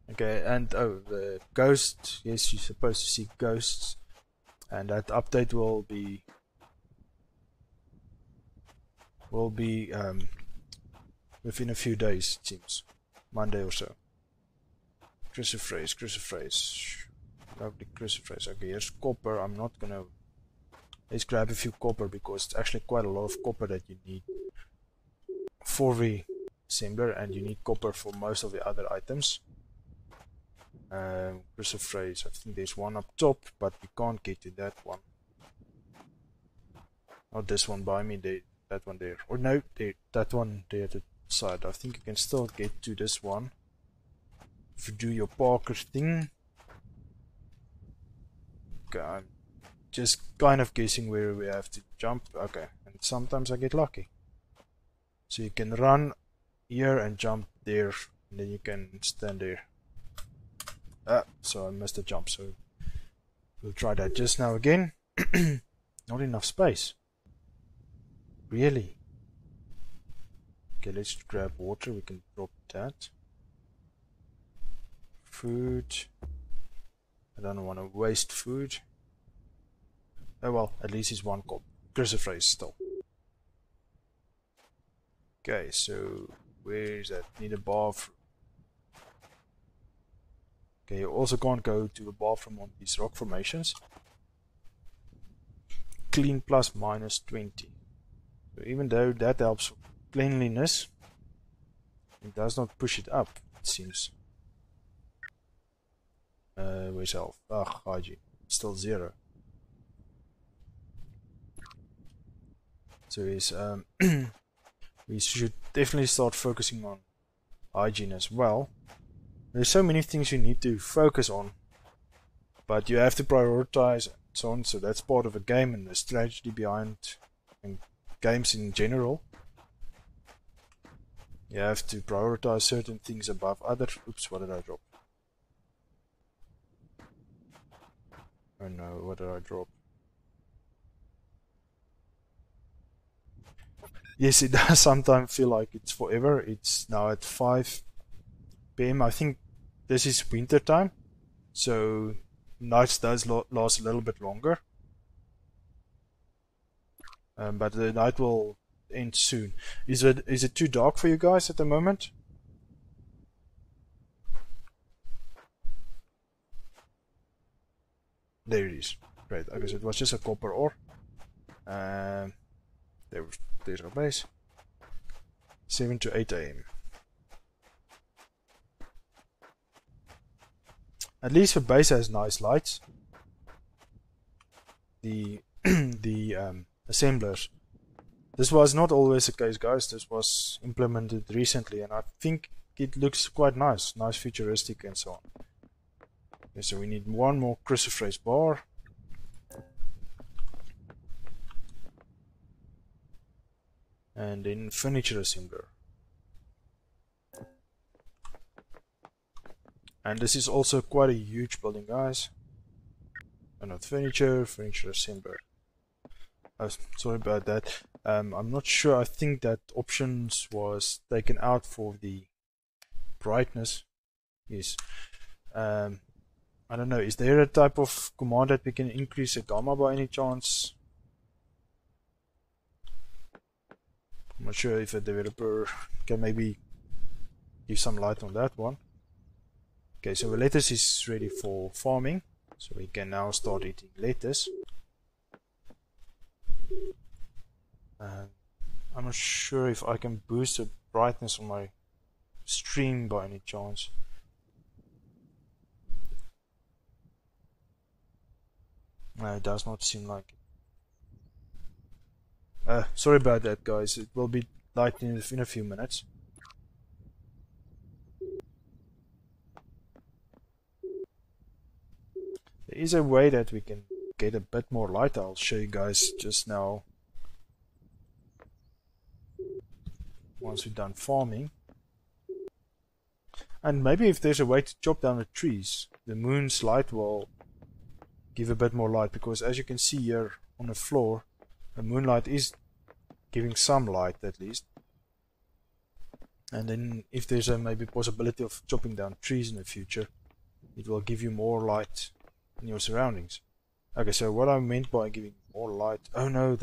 [SPEAKER 1] Okay, and oh, the ghost. Yes, you're supposed to see ghosts. And that update will be within a few days, it seems. Monday or so. Crucifers. Lovely crucifers. Okay, here's copper. I'm not gonna... Let's grab a few copper because it's actually quite a lot of copper that you need for the assembler, and you need copper for most of the other items. Crucifers, I think there's one up top, but we can't get to that one. Not this one by me, that one there. Or no, that one there at the side. I think you can still get to this one if you do your Parker thing. Okay, I'm just kind of guessing where we have to jump. Okay, and sometimes I get lucky. So you can run here and jump there, and then you can stand there. So I missed a jump, so we'll try that just now again. Not enough space. Really? Okay, let's grab water. We can drop that. Food. I don't want to waste food. Oh well, at least it's one cup. Crucifers still. Okay, so where is that? Need a bathroom. Okay, you also can't go to a bathroom on these rock formations. Clean plus minus 20. So even though that helps cleanliness, it does not push it up, it seems. Where's health? Hygiene. Still 0. So is we should definitely start focusing on hygiene as well. There's so many things you need to focus on, but you have to prioritize and so on. So that's part of a game and the strategy behind games in general. You have to prioritize certain things above other. Oops, what did I drop? Oh no, what did I drop? Yes, it does sometimes feel like it's forever. It's now at 5 PM. I think this is winter time, so nights does last a little bit longer. But the night will end soon. Is it too dark for you guys at the moment? There it is. Great. Okay, so it was just a copper ore. There's our base. 7 to 8 AM. At least the base has nice lights. The assemblers. This was not always the case, guys. This was implemented recently, and I think it looks quite nice, futuristic, and so on. Okay, so we need one more crucifers bar. And then furniture assembler. And this is also quite a huge building, guys. And not furniture assembler. Oh, sorry about that. I'm not sure. I think that options was taken out for the brightness. Yes. I don't know. Is there a type of command that we can increase the gamma by any chance? I'm not sure if a developer can maybe give some light on that one. Okay, so the lettuce is ready for farming, so we can now start eating lettuce. I'm not sure if I can boost the brightness on my stream by any chance. No, it does not seem like it. Sorry about that, guys. It will be light in a few minutes. There is a way that we can get a bit more light, I'll show you guys just now. Once we're done farming. And maybe if there's a way to chop down the trees, the moon's light will give a bit more light, because as you can see here on the floor, the moonlight is giving some light at least. And then if there's a maybe possibility of chopping down trees in the future, it will give you more light in your surroundings. Okay, so what I meant by giving more light, oh no,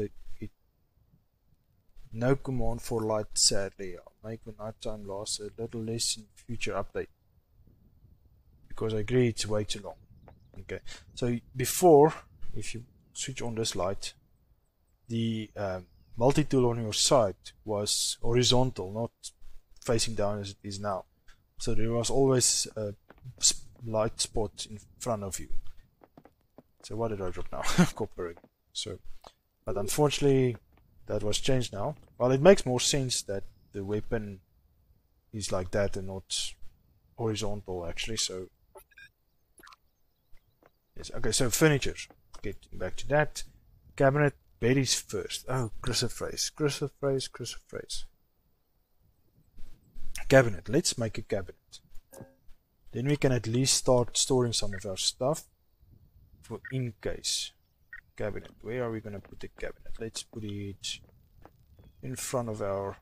[SPEAKER 1] no command for light, sadly. I'll make the nighttime last a little less in future update, because I agree it's way too long. Okay, so before, if you switch on this light, the multi-tool on your side was horizontal, not facing down as it is now. So there was always a light spot in front of you. So what did I drop now? Copper again. So, but unfortunately that was changed now. Well, it makes more sense that the weapon is like that and not horizontal actually. So yes, okay, so furniture. Getting back to that. Cabinet, berries first. Oh, crucifix. Cabinet. Let's make a cabinet. Then we can at least start storing some of our stuff for in case. Cabinet. Where are we going to put the cabinet? Let's put it in front of our...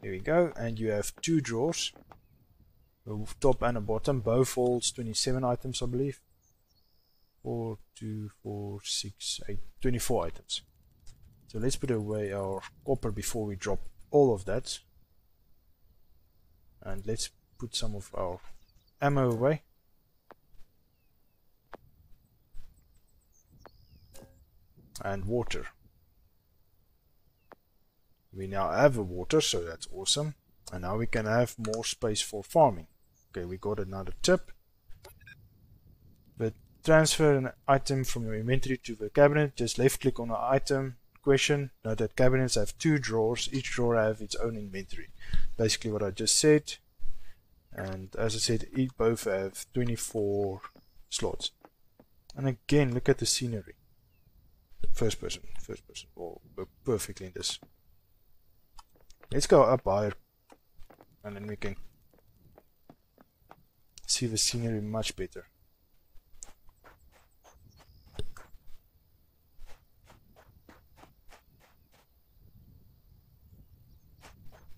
[SPEAKER 1] Here we go. And you have two drawers. A top and a bottom. Both holds 27 items, I believe. 4, 2, 4, 6, 8, 24 items. So let's put away our copper before we drop all of that. And let's put some of our ammo away. And water. We now have a water, so that's awesome. And now we can have more space for farming. Okay, we got another tip. But transfer an item from your inventory to the cabinet. Just left click on the item. Question. Note that cabinets have two drawers. Each drawer have its own inventory. Basically what I just said. And as I said, both have 24 slots. And again, look at the scenery. First person will work perfectly in this. Let's go up higher, and then we can see the scenery much better.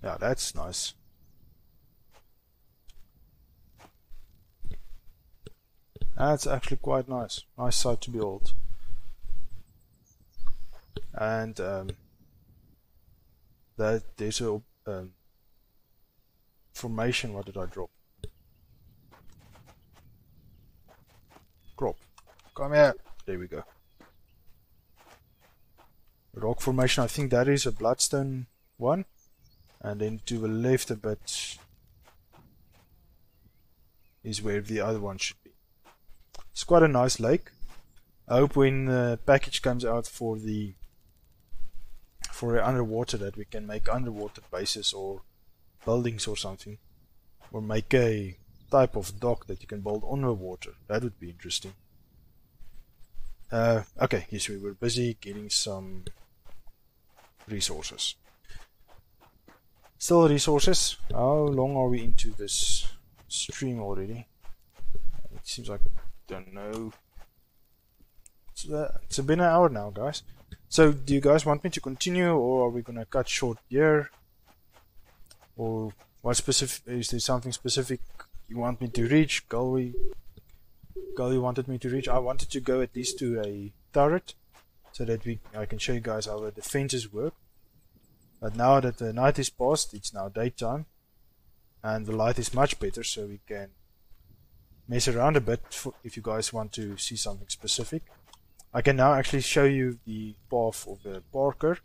[SPEAKER 1] Yeah, that's nice. That's actually quite nice. Nice sight to behold. And that there's a formation. What did I drop? Crop. Come here. There we go. Rock formation. I think that is a bloodstone one. And then to the left a bit is where the other one should be. It's quite a nice lake. I hope when the package comes out for underwater that we can make underwater bases or buildings or something, or make a type of dock that you can build on the water. That would be interesting. Okay, yes, we were busy getting some resources. Still resources. How long are we into this stream already? It seems like, I don't know. It's been an hour now, guys. So do you guys want me to continue, or are we gonna cut short here? Or what specific, is there something specific you want me to reach? Galie wanted me to reach. I wanted to go at least to a turret so that I can show you guys how the defenses work. But now that the night is past, it's now daytime and the light is much better, so we can mess around a bit if you guys want to see something specific. I can now actually show you the path of the Parker.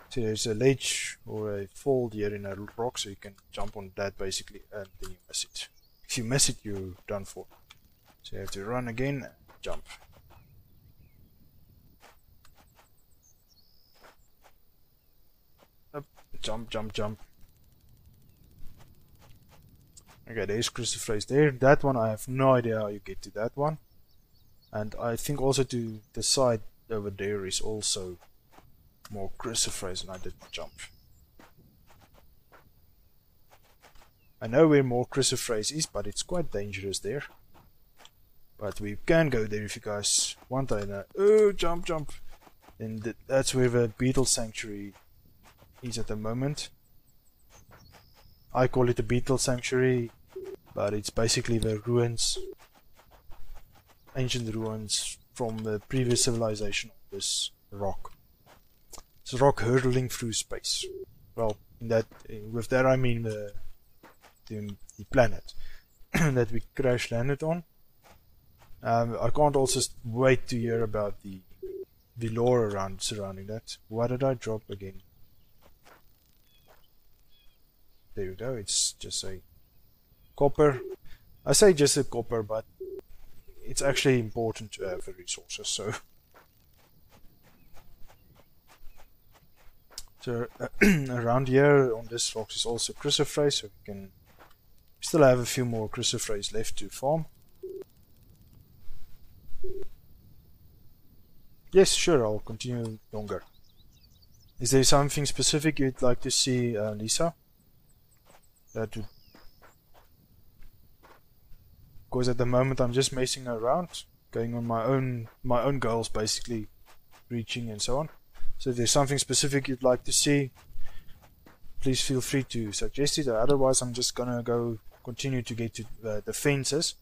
[SPEAKER 1] So there's a ledge or a fold here in a rock, so you can jump on that basically, and then you miss it. If you miss it, you're done for. So you have to run again and jump. Up, jump, jump, jump. Okay, there's crucifers there. That one I have no idea how you get to that one. And I think also to the side over there is also more crucifers, and I didn't jump. I know where more crucifers is, but it's quite dangerous there. But we can go there if you guys want. I know. Oh, jump, jump! And that's where the beetle sanctuary is at the moment. I call it a beetle sanctuary, but it's basically the ruins, ancient ruins from the previous civilization of this rock. It's a rock hurtling through space. Well, with that I mean the planet that we crash landed on. I can't also wait to hear about the lore surrounding that. What did I drop again? There we go, it's just a copper. I say just a copper, but it's actually important to have the resources. So around here on this rock is also crucifers, so we still have a few more crucifers left to farm. Yes, sure, I'll continue longer. Is there something specific you'd like to see, Lisa? Because at the moment I'm just messing around, going on my own goals, basically reaching and so on. So if there's something specific you'd like to see, please feel free to suggest it. Otherwise, I'm just gonna continue to get to the fences.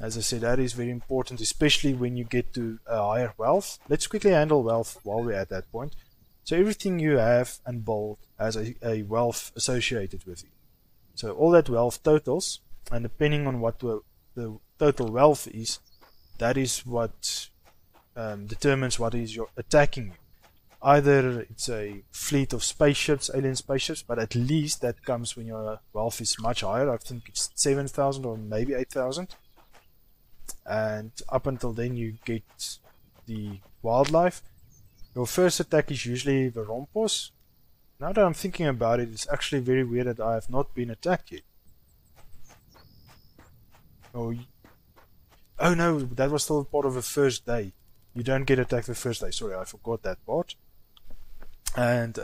[SPEAKER 1] As I said, that is very important, especially when you get to a higher wealth. Let's quickly handle wealth while we're at that point. So everything you have and build has a wealth associated with it. So all that wealth totals, and depending on what the total wealth is, that is what determines what is your attacking you. Either it's a fleet of spaceships, alien spaceships, but at least that comes when your wealth is much higher. I think it's 7,000 or maybe 8,000. And up until then you get the wildlife. Your first attack is usually the rompos. Now that I'm thinking about it, it's actually very weird that I have not been attacked yet. Oh no, that was still part of the first day. You don't get attacked the first day. Sorry, I forgot that part. And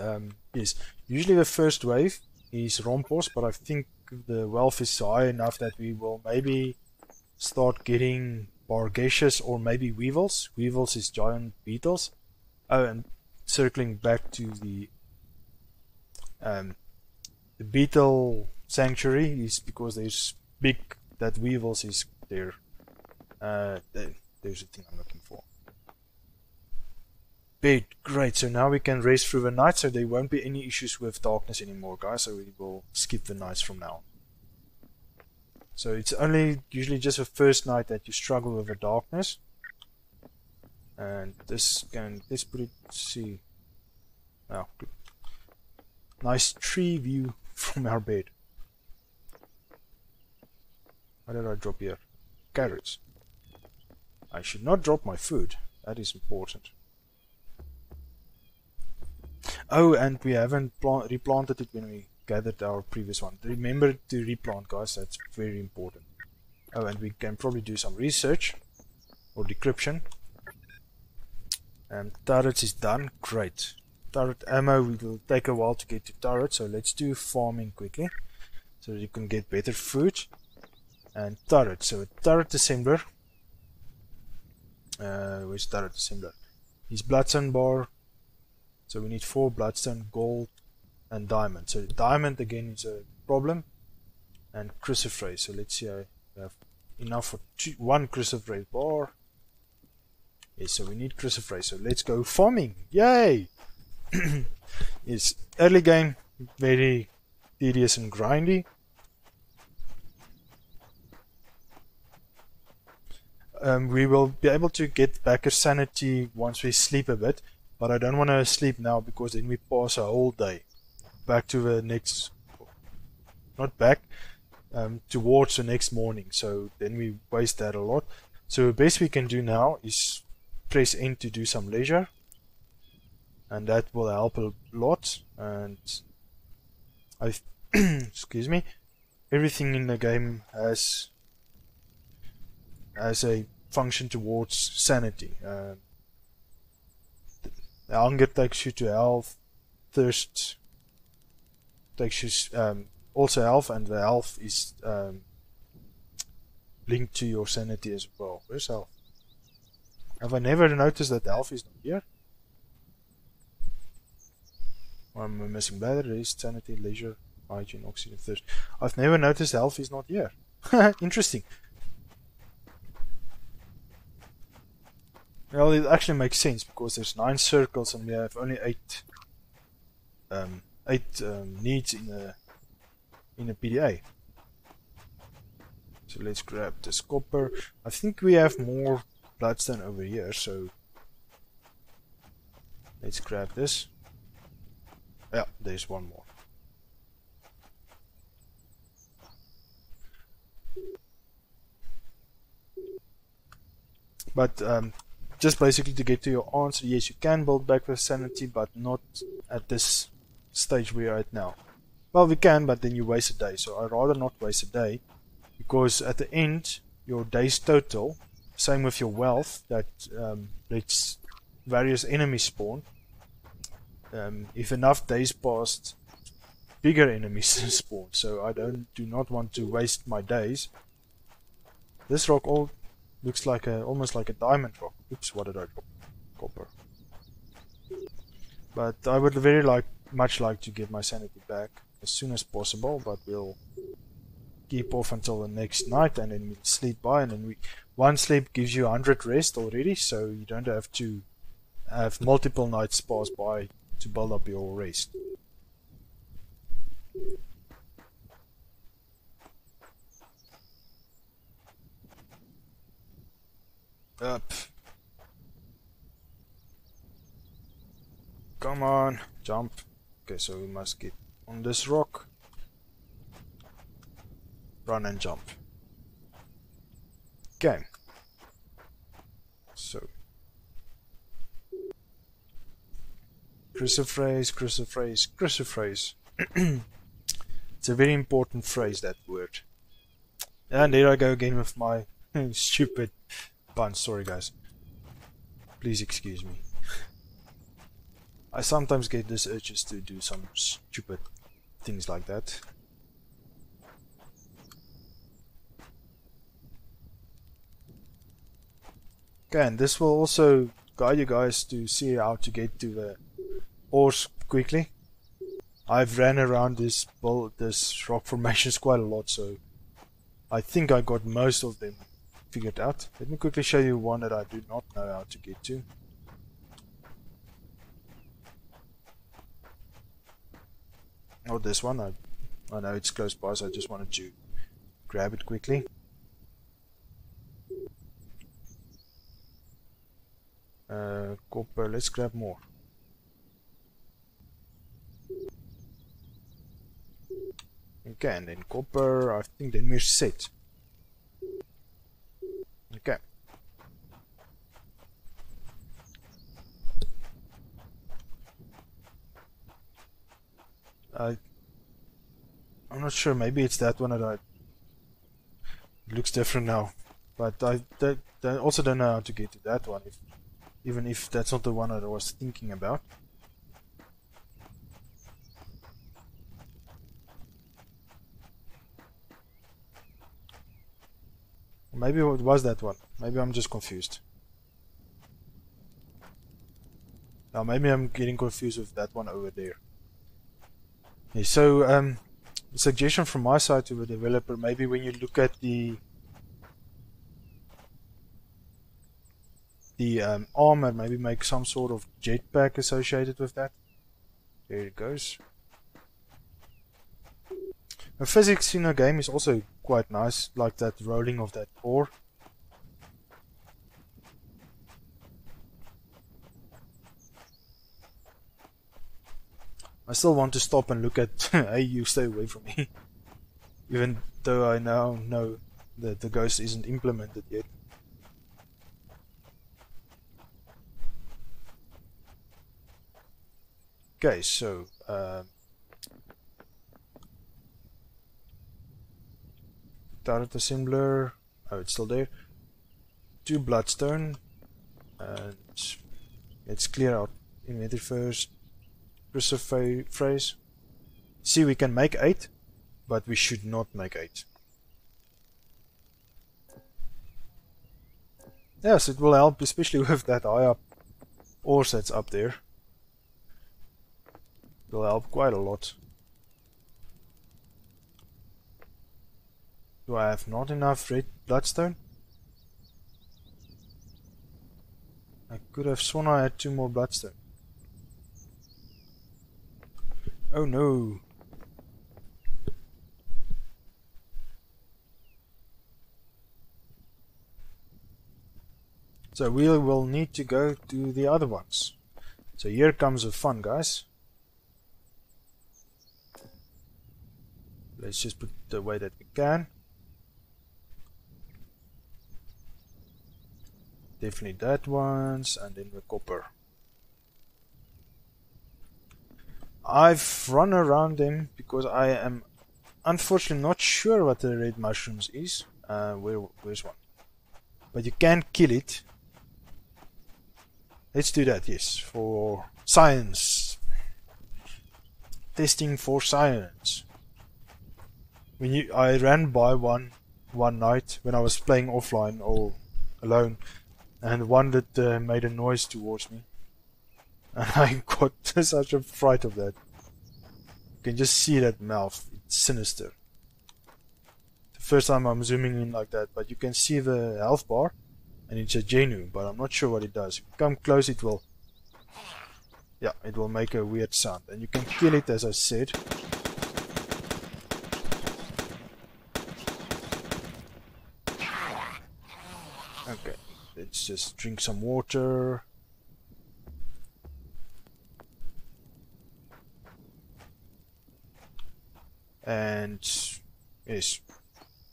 [SPEAKER 1] yes, usually the first wave is rompos, but I think the wealth is high enough that we will maybe start getting bargaceous or maybe weevils. Weevils is giant beetles. Oh, and circling back to the beetle sanctuary is because there's that weevils is there. There's the thing I'm looking for. Bed, great. So now we can race through the night, so there won't be any issues with darkness anymore, guys. So we will skip the nights from now. So it's only usually just the first night that you struggle with the darkness. And let's put it, see. Oh, nice tree view from our bed. What did I drop here? Carrots. I should not drop my food. That is important. Oh, and we haven't replanted it when we gathered our previous one. Remember to replant, guys. That's very important. Oh, and we can probably do some research or decryption. And turrets is done. Great. Turret ammo, we will take a while to get to turret, so let's do farming quickly so that you can get better food. And turret, so a turret assembler. Where's turret assembler? His bloodstone bar. So we need 4 bloodstone, gold, and diamond. So diamond again is a problem. And crucifers. So let's see, I have enough for 1 crucifer bar. Yes, so we need crucifers. So let's go farming. Yay! Yes, early game, very tedious and grindy. We will be able to get back our sanity once we sleep a bit, but I don't want to sleep now because then we pass a whole day back to the next, not back, towards the next morning, so then we waste that a lot. So the best we can do now is press N to do some leisure, and that will help a lot. And I excuse me, everything in the game has a function towards sanity. The hunger takes you to health, thirst takes you also health, and the health is linked to your sanity as well. Where's health? Have I never noticed that health is not here? I'm missing batteries, sanity, leisure, hygiene, oxygen, thirst. I've never noticed health is not here. Interesting. Well, it actually makes sense because there's 9 circles and we have only 8 needs in a PDA. So let's grab this copper. I think we have more bloodstone over here, so let's grab this. Yeah, there's one more. But just basically to get to your answer, yes, you can build back with sanity, but not at this stage we are at now. Well, we can, but then you waste a day, so I'd rather not waste a day, because at the end, your days total, same with your wealth, that lets various enemies spawn. If enough days passed, bigger enemies spawn, so I do not want to waste my days. This rock looks like almost like a diamond rock. Oops, what did I drop? Copper. But I would very much like to get my sanity back as soon as possible, but we'll keep off until the next night and then we'll sleep by, and then one sleep gives you 100 rest already, so you don't have to have multiple nights pass by to build up your rest. Up. Come on, jump. Okay, so we must get on this rock. Run and jump. Okay. So. Crucifraise, crucifraise, crucifraise. It's a very important phrase, that word. And there I go again with my stupid pun. Sorry guys. Please excuse me. I sometimes get these urges to do some stupid things like that. Okay, and this will also guide you guys to see how to get to the ores quickly. I've ran around this rock formations quite a lot, so I think I got most of them figured out. Let me quickly show you one that I do not know how to get to. Oh, this one, I know it's close by, so I just wanted to grab it quickly. Copper, let's grab more. Okay, and then copper, I think then we're set. Okay. I'm not sure, maybe it's that one that it looks different now. But I also don't know how to get to that one, even if that's not the one that I was thinking about. Maybe it was that one. Maybe I'm just confused. Now maybe I'm getting confused with that one over there. Okay, so a suggestion from my side to the developer, maybe when you look at the armor, maybe make some sort of jetpack associated with that. There it goes. The physics in the game is also quite nice, like that rolling of that ore. I still want to stop and look at hey, you stay away from me. Even though I now know that the ghost isn't implemented yet. Okay, so turret assembler. Oh, it's still there. 2 bloodstone. And let's clear out inventory first. Phrase. See, we can make 8, but we should not make 8. Yes, it will help, especially with that high up ore that's up there. It will help quite a lot. Do I have not enough red bloodstone? I could have sworn I had 2 more bloodstone. Oh no! So we will need to go to the other ones. So here comes the fun, guys. Let's just put the way that we can. Definitely that ones, and then the copper. I've run around them because I am unfortunately not sure what the red mushrooms is. Where's one? But you can kill it. Let's do that, yes, for science. Testing for science. I ran by one night when I was playing offline or alone, and one that made a noise towards me. And I got such a fright of that. You can just see that mouth. It's sinister. The first time I'm zooming in like that, but you can see the health bar, and it's a genu, but I'm not sure what it does. If you come close, it will... Yeah, it will make a weird sound. And you can kill it, as I said. Okay, let's just drink some water. And yes,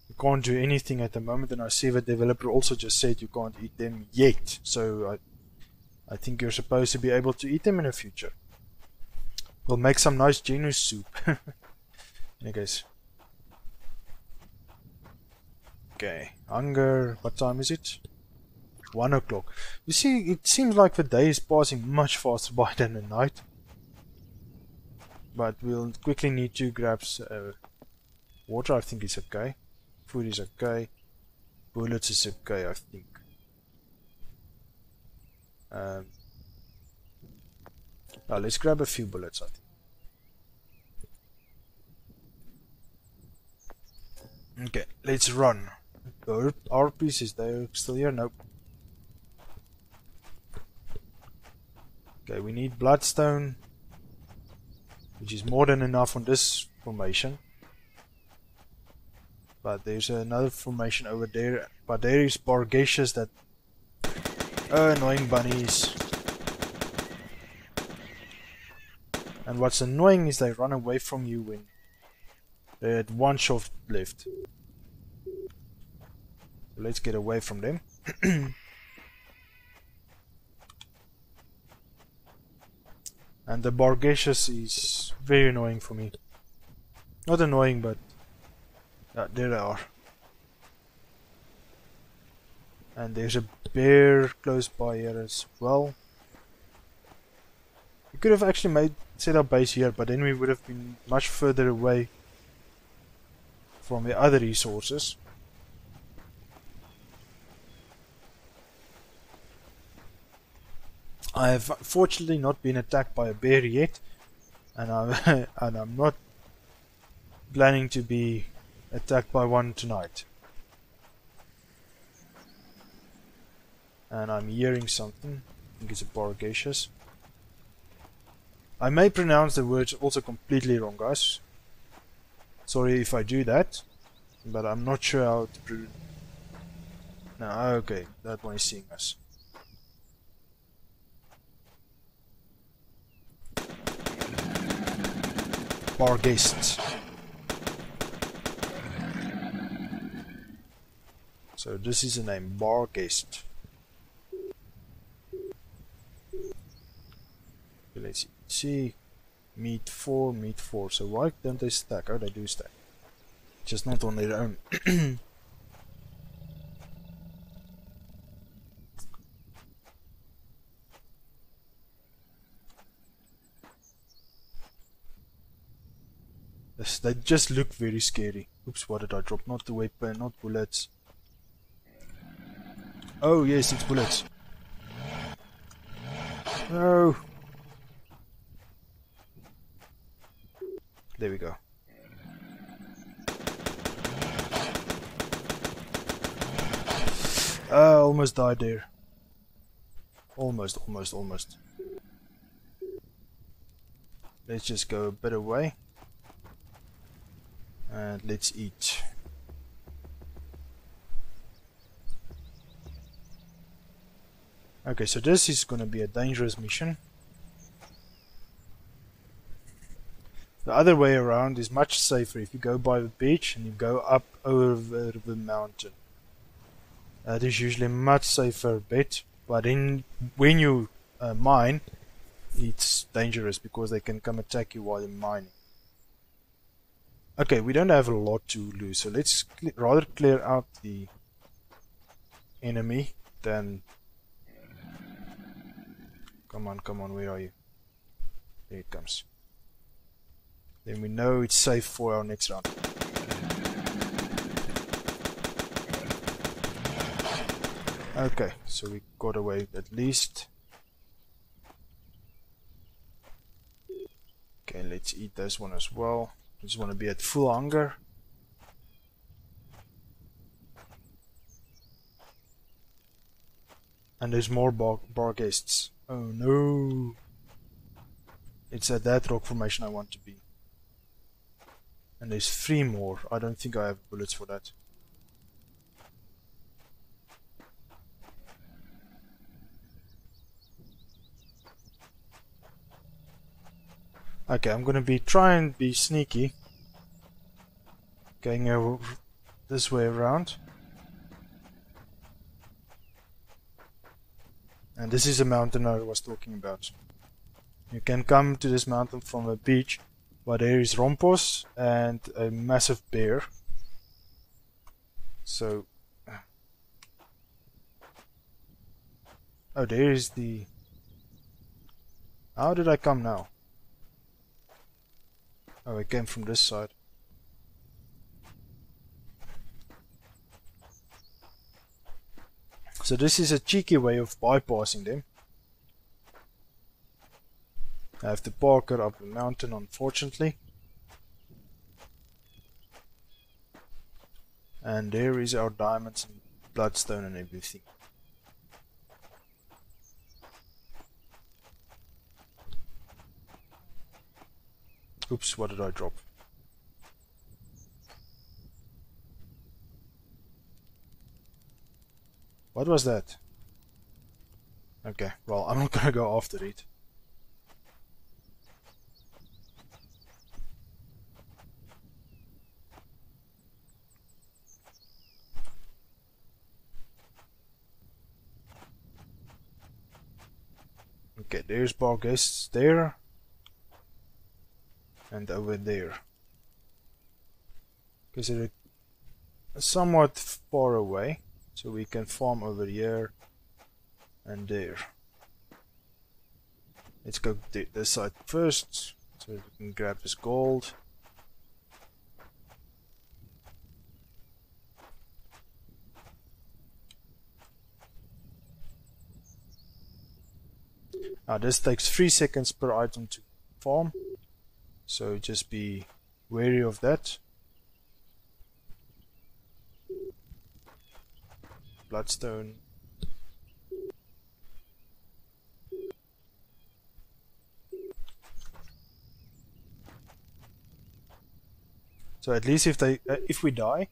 [SPEAKER 1] you can't do anything at the moment, and I see the developer also just said you can't eat them yet, so I think you're supposed to be able to eat them in the future. We'll make some nice genu soup. Any case. Okay, hunger, what time is it? 1 o'clock. You see, it seems like the day is passing much faster by than the night. But we'll quickly need to grab water. I think is okay. Food is okay. Bullets is okay, I think. Let's grab a few bullets, I think. Okay, let's run. Our piece is there still here? Nope. Okay, we need bloodstone, which is more than enough on this formation. But there's another formation over there. But there is Bargaceous that... annoying bunnies. And what's annoying is they run away from you when they had 1 shot left. So let's get away from them. And the Bargaceous is very annoying for me. Not annoying, but there they are. And there's a bear close by here as well. We could have actually set up base here, but then we would have been much further away from the other resources. I have fortunately not been attacked by a bear yet, and I'm not planning to be attacked by one tonight. And I'm hearing something. I think it's a Bargaceous. I may pronounce the words also completely wrong, guys. Sorry if I do that, but I'm not sure how to pronounce. No, okay, that one is seeing us. Bargaceous. So this is the name, Bargaceous. Let's see. Meat 4. So why don't they stack? Oh, they do stack. just not on their own. They just look very scary. Oops, what did I drop? Not the weapon, not bullets. Oh yes, it's bullets. No. There we go. Almost died there. Almost. Let's just go a bit away. And let's eat. Okay, so this is gonna be a dangerous mission. The other way around is much safer if you go by the beach and you go up over the mountain. That is usually a much safer bet, but when you mine, it's dangerous because they can come attack you while you're mining. Okay, we don't have a lot to lose, so let's rather clear out the enemy than... Come on, where are you? There it comes. Then we know it's safe for our next round. Okay, so we got away at least. Okay, let's eat this one as well. Just want to be at full hunger. And there's more bar guests. Oh no! It's at that rock formation I want to be. And there's 3 more. I don't think I have bullets for that. Okay, I'm gonna try and be sneaky. Going over this way around. And this is a mountain I was talking about. You can come to this mountain from a beach, but there is rompos and a massive bear. So... Oh, there is the... How did I come now? Oh, I came from this side. So this is a cheeky way of bypassing them. I have to park her up the mountain, unfortunately. And there is our diamonds and bloodstone and everything. Oops, what did I drop? What was that? Okay, well, I'm not gonna go after it. Okay, there's bar guests there. And over there. Because they're somewhat far away. So we can farm over here and there. Let's go this side first, so we can grab this gold. Now this takes 3 seconds per item to farm, so just be wary of that. Bloodstone. So at least if we die,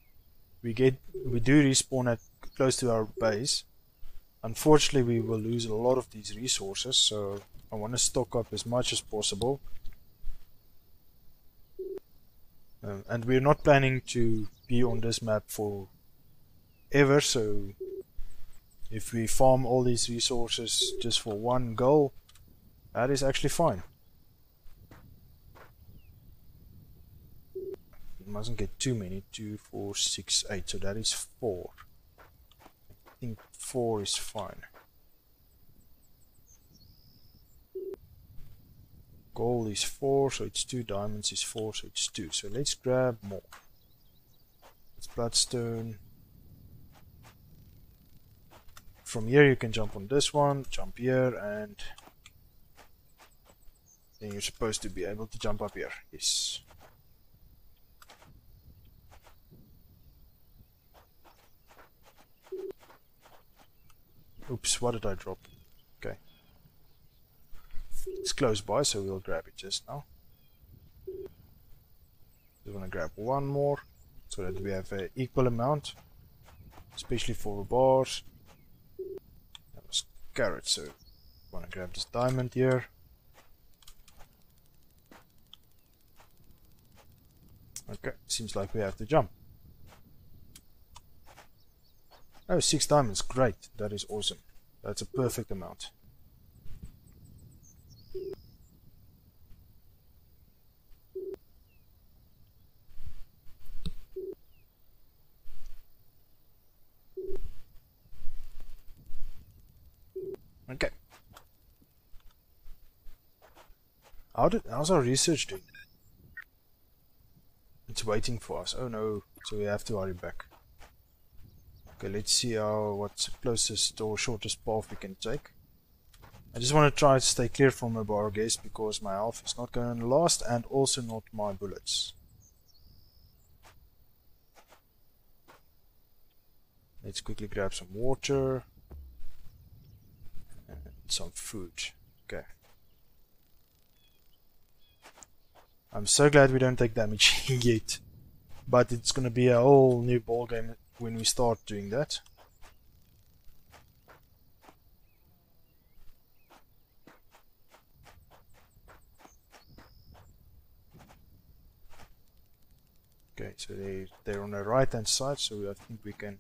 [SPEAKER 1] we do respawn at close to our base. Unfortunately, we will lose a lot of these resources, so I want to stock up as much as possible. And we're not planning to be on this map for ever, so if we farm all these resources just for one goal, that is actually fine. mustn't get too many. 2, 4, 6, 8. So that is 4. I think 4 is fine. Gold is 4, so it's 2. Diamonds is 4, so it's 2. So let's grab more. It's bloodstone. From here you can jump on this one, jump here, and then you're supposed to be able to jump up here. Yes. Oops, what did I drop? Okay. It's close by, so we'll grab it just now. We're gonna grab one more so that we have an equal amount, especially for the bars. That was carrot, so I want to grab this diamond here. Okay, seems like we have to jump. Oh, 6 diamonds, great, that is awesome. That's a perfect amount. Okay. How's our research doing? It's waiting for us. Oh no, so we have to hurry back. Okay, let's see what's the closest or shortest path we can take. I just want to try to stay clear from a bar guess because my health is not going to last, and also not my bullets. Let's quickly grab some water and some food. Okay. I'm so glad we don't take damage yet, but it's going to be a whole new ball game when we start doing that. Okay, so they're on the right hand side, so I think we can.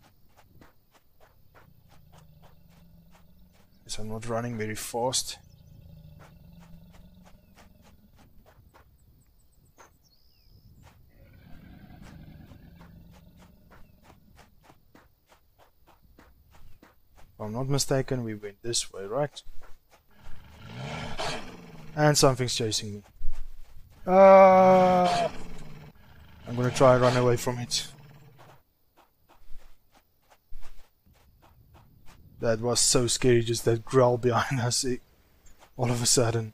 [SPEAKER 1] Yes, I'm not running very fast. If I'm not mistaken, we went this way, right? And something's chasing me. I'm gonna try and run away from it. That was so scary, just that growl behind us all of a sudden.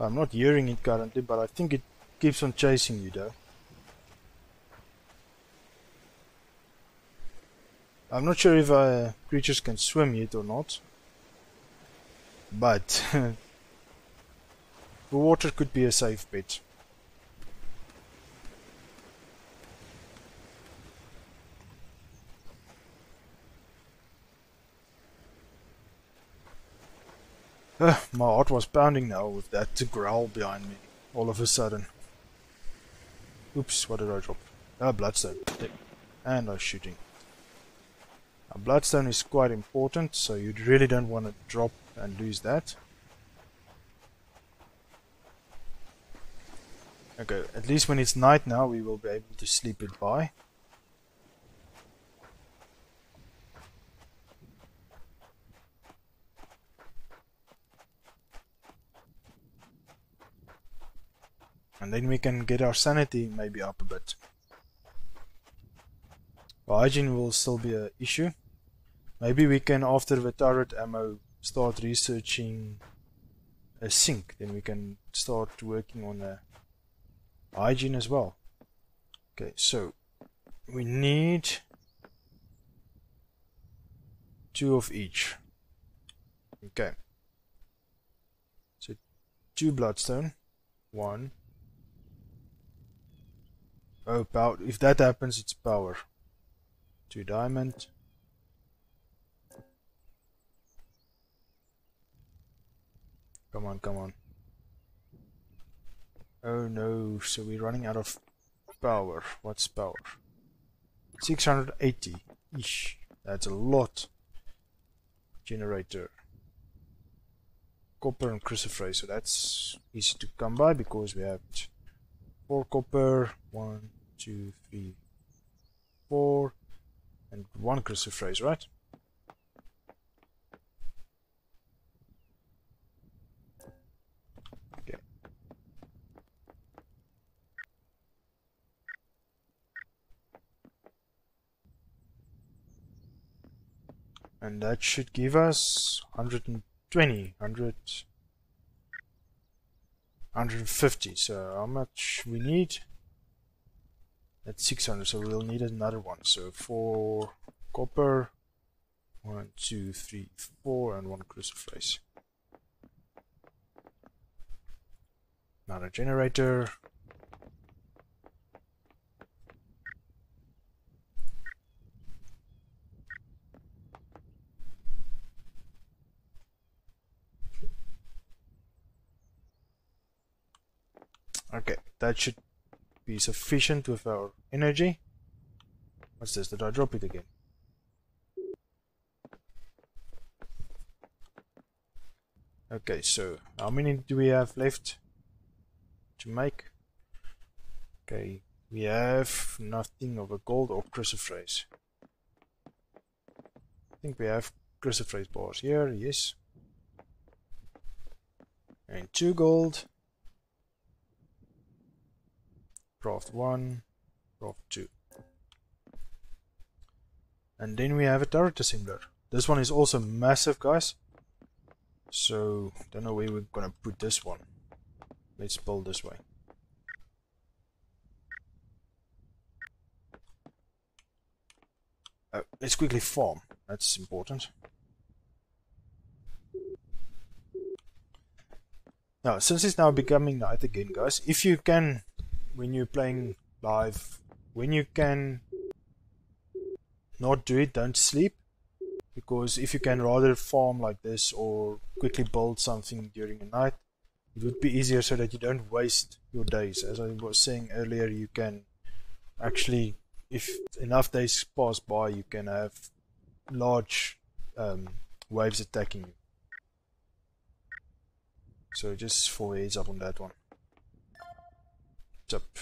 [SPEAKER 1] I'm not hearing it currently, but I think it keeps on chasing you though. I'm not sure if creatures can swim yet or not, but the water could be a safe bet. My heart was pounding now with that growl behind me all of a sudden. Oops, what did I drop? Bloodstone. And I was shooting. Now, bloodstone is quite important, so you really don't want to drop and lose that. Okay, at least when it's night now, we will be able to sleep it by. And then we can get our sanity maybe up a bit. Hygiene will still be an issue. Maybe we can, after the turret ammo, start researching a sink. Then we can start working on a hygiene as well. Okay, so we need 2 of each. Okay. So 2 bloodstone. 1. Oh, power. If that happens, it's power. 2 diamond. Come on, come on. Oh no, so we're running out of power. What's power? 680. Eesh, that's a lot. Generator. copper and cruciferous, so that's easy to come by because we have 4 copper, 1, 2, 3, 4, and 1 cruciferous, right? Okay. And that should give us 120, 150. So how much we need? That's 600, so we'll need another one. So 4 copper, 1, 2, 3, 4, and 1 cruciferous. Another generator. Okay, that should be sufficient with our energy. What's this? Did I drop it again? Okay, so how many do we have left to make? Okay, we have nothing of a gold or cruciferous. I think we have cruciferous bars here, yes. And 2 gold. Craft 1, craft 2. And then we have a turret assembler. This one is also massive, guys. So, don't know where we're gonna put this one. Let's build this way. Let's quickly farm. That's important. Now, since it's now becoming night again, guys, if you can, when you're playing live, when you can not do it, don't sleep. Because if you can rather farm like this or quickly build something during the night, it would be easier so that you don't waste your days. As I was saying earlier, you can actually, if enough days pass by, you can have large waves attacking you. So just for a heads up on that one. What's up?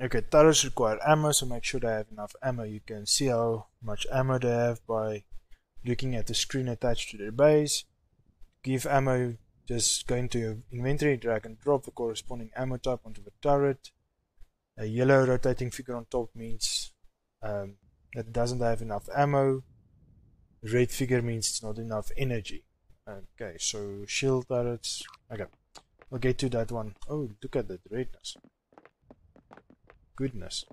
[SPEAKER 1] Okay, turrets require ammo, so make sure they have enough ammo. You can see how much ammo they have by looking at the screen attached to their base. Give ammo, just go into your inventory, drag and drop the corresponding ammo type onto the turret. A yellow rotating figure on top means that it doesn't have enough ammo. The red figure means it's not enough energy. Okay, so shield turrets. Okay, we'll get to that one. Oh, look at that redness. Goodness.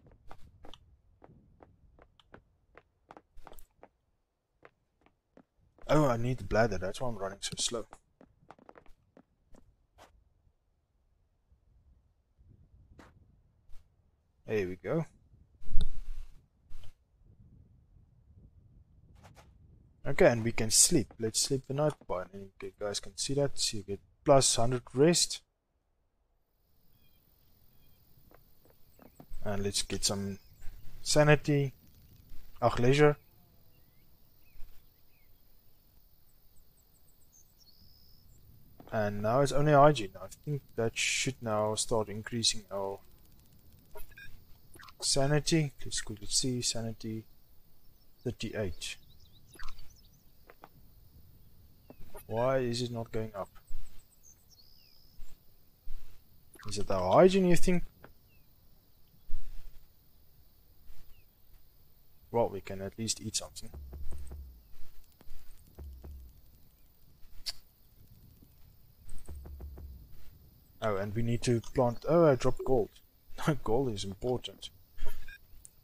[SPEAKER 1] Oh, I need the bladder, that's why I'm running so slow. There we go. Okay, and we can sleep. Let's sleep the night by, and you guys can see that. So you get plus 100 rest. And let's get some sanity. Leisure. And now it's only hygiene. I think that should now start increasing our sanity. Let's quickly see. Sanity 38. Why is it not going up? Is it our hygiene, you think? Well, we can at least eat something. Oh, and we need to plant. Oh, I dropped gold. Gold is important.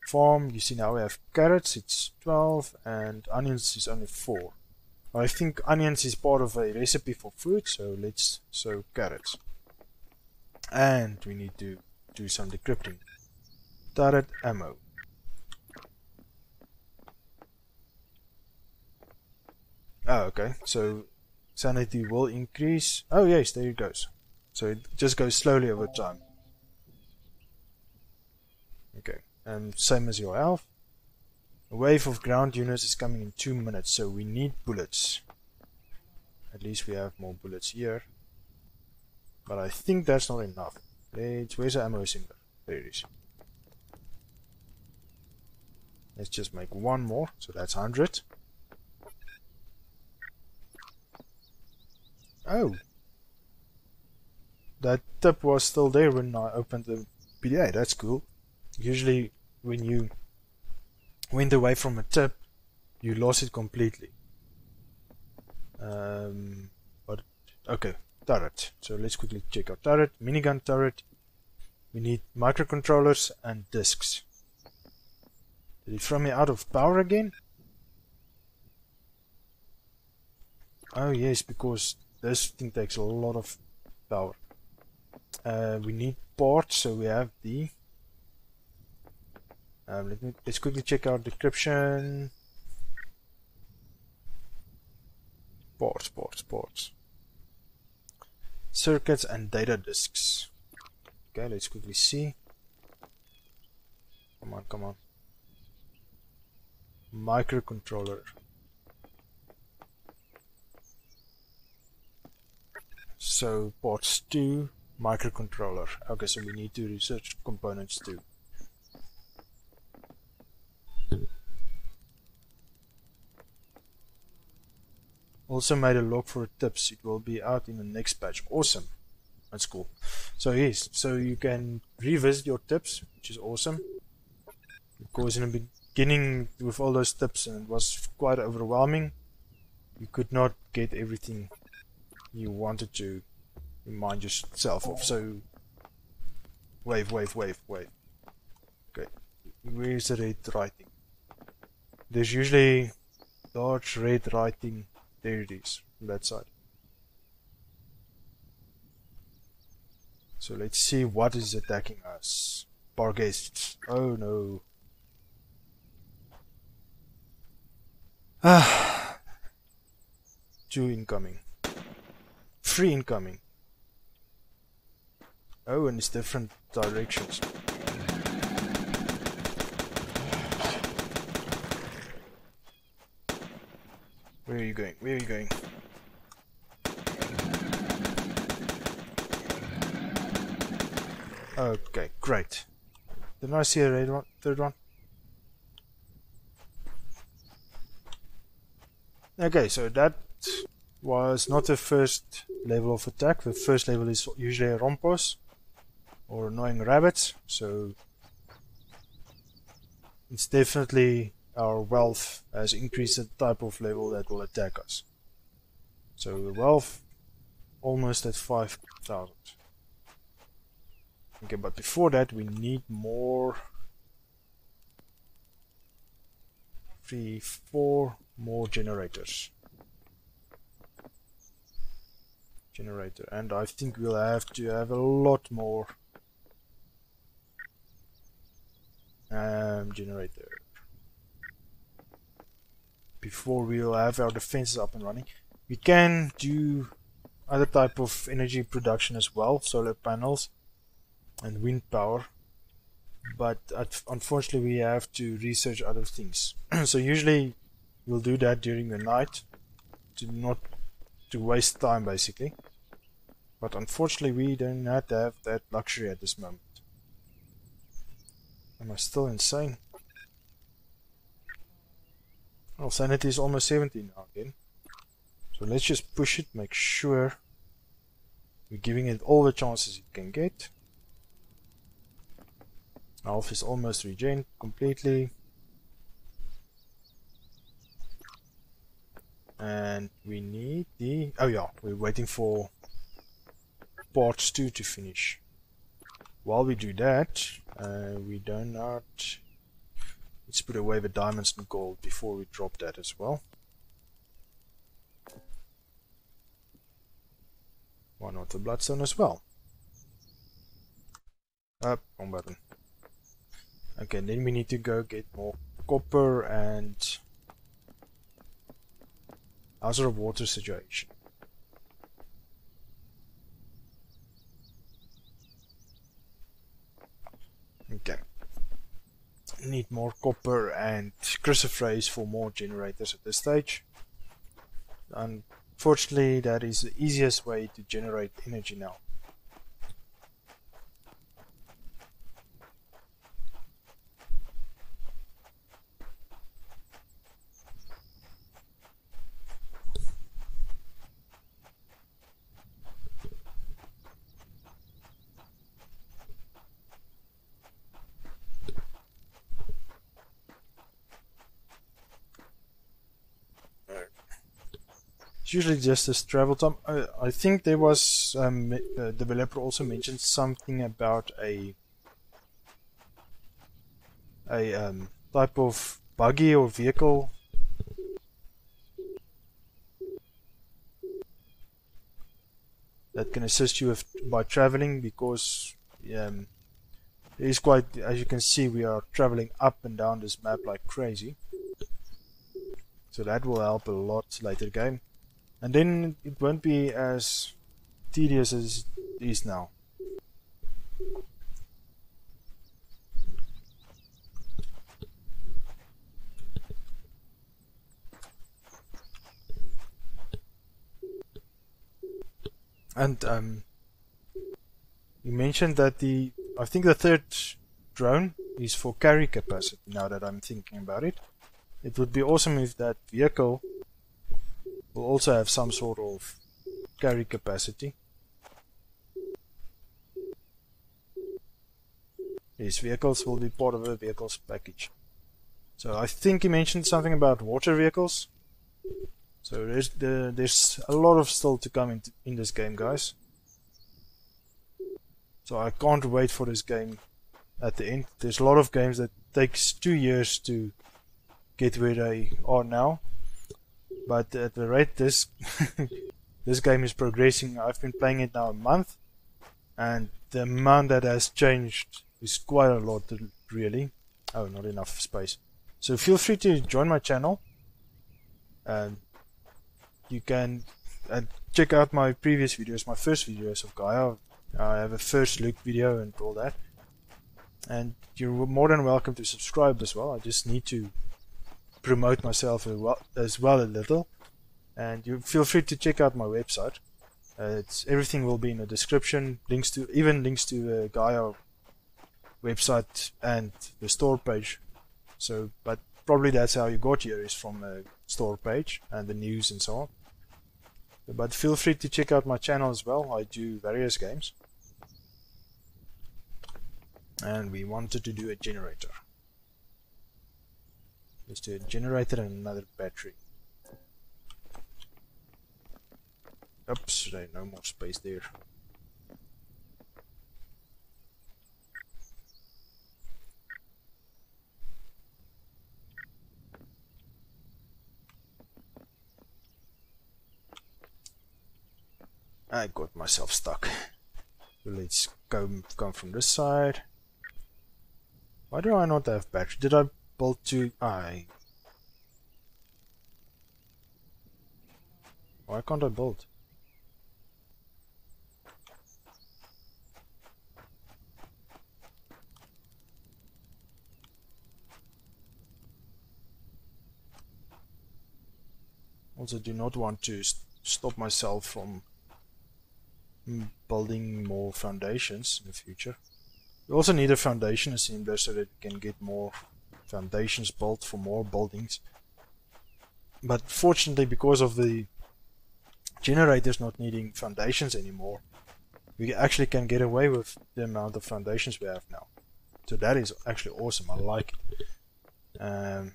[SPEAKER 1] Farm, you see now we have carrots, it's 12, and onions is only 4. I think onions is part of a recipe for food, so let's sow carrots. And we need to do some decrypting. Turret ammo. Oh, okay, so sanity will increase. Oh yes, there it goes. So it just goes slowly over time. Okay, and same as your health. A wave of ground units is coming in 2 minutes, so we need bullets. At least we have more bullets here. But I think that's not enough. Where's the ammo symbol? There it is. Let's just make one more, so that's 100. Oh! That tip was still there when I opened the PDA, that's cool. Usually when you went away from a tip, you lost it completely. But okay, turret. So let's quickly check our turret. Minigun turret. We need microcontrollers and discs. Did it throw me out of power again? Oh yes, because this thing takes a lot of power. We need parts, so we have the. Let's quickly check our decryption. Ports. Circuits and data disks. Okay, let's quickly see. Come on. Microcontroller. So parts 2, microcontroller. Okay, so we need to research components too. Also made a log for tips. It will be out in the next patch. Awesome. That's cool. So yes, so you can revisit your tips, which is awesome. Because in the beginning with all those tips, and it was quite overwhelming. You could not get everything you wanted to remind yourself of. So wave. Okay. Where's the red writing? There's usually large red writing. There it is, on that side. So let's see what is attacking us. Bargaists. Oh no. Ah. 2 incoming. 3 incoming. Oh, and it's different directions. Where are you going? Okay, great. Didn't I see a red one? Third one? Okay, so that was not the first level of attack. The first level is usually rompos or annoying rabbits, so it's definitely our wealth has increased the type of level that will attack us. So the wealth almost at 5,000. Okay, but before that we need more. 3, 4 more generators. And I think we'll have to have a lot more generator before we'll have our defenses up and running. We can do other type of energy production as well, solar panels and wind power, but unfortunately we have to research other things. So usually we'll do that during the night to waste time basically, but unfortunately we don't have to have that luxury at this moment. Am I still insane? Well, sanity is almost 70 now again. So let's just push it, make sure we're giving it all the chances it can get. Health is almost regained completely. And we need the... oh yeah, we're waiting for parts 2 to finish. While we do that, we do not... let's put away the diamonds and gold before we drop that as well. Why not the bloodstone as well? Up, wrong button. Okay, then we need to go get more copper and how's our water situation? Okay. Need more copper and crucifers for more generators at this stage. And Fortunately, that is the easiest way to generate energy now. It's usually just this travel time. I think there was a developer also mentioned something about a type of buggy or vehicle that can assist you by traveling, because it is quite, as you can see, we are traveling up and down this map like crazy. So that will help a lot later game. And then it won't be as tedious as it is now. And you mentioned that I think the third drone is for carry capacity, now that I'm thinking about it. It would be awesome if that vehicle will also have some sort of carry capacity. These vehicles will be part of a vehicles package. So I think he mentioned something about water vehicles. So there's a lot of still to come in this game, guys. So I can't wait for this game at the end. There's a lot of games that takes 2 years to get where they are now. But at the rate this this game is progressing, I've been playing it now a month, and the amount that has changed is quite a lot, really. Oh, not enough space. So feel free to join my channel. You can check out my previous videos, my first videos of Gaia. I have a first look video and all that. And you're more than welcome to subscribe as well. I just need to promote myself as well a little. And you feel free to check out my website. Everything will be in the description. Links to the Gaia website and the store page. So, but probably that's how you got here, is from a store page and the news and so on. But feel free to check out my channel as well. I do various games. And we wanted to do a generator. Let's do a generator and another battery. Oops, there's no more space there. I got myself stuck. So let's come from this side. Why do I not have battery? Did I build two? Why can't I build? Also do not want to stop myself from building more foundations in the future. We also need a foundation assembler so that we can get more foundations built for more buildings. But fortunately, because of the generators not needing foundations anymore, we actually can get away with the amount of foundations we have now. So that is actually awesome. I like it.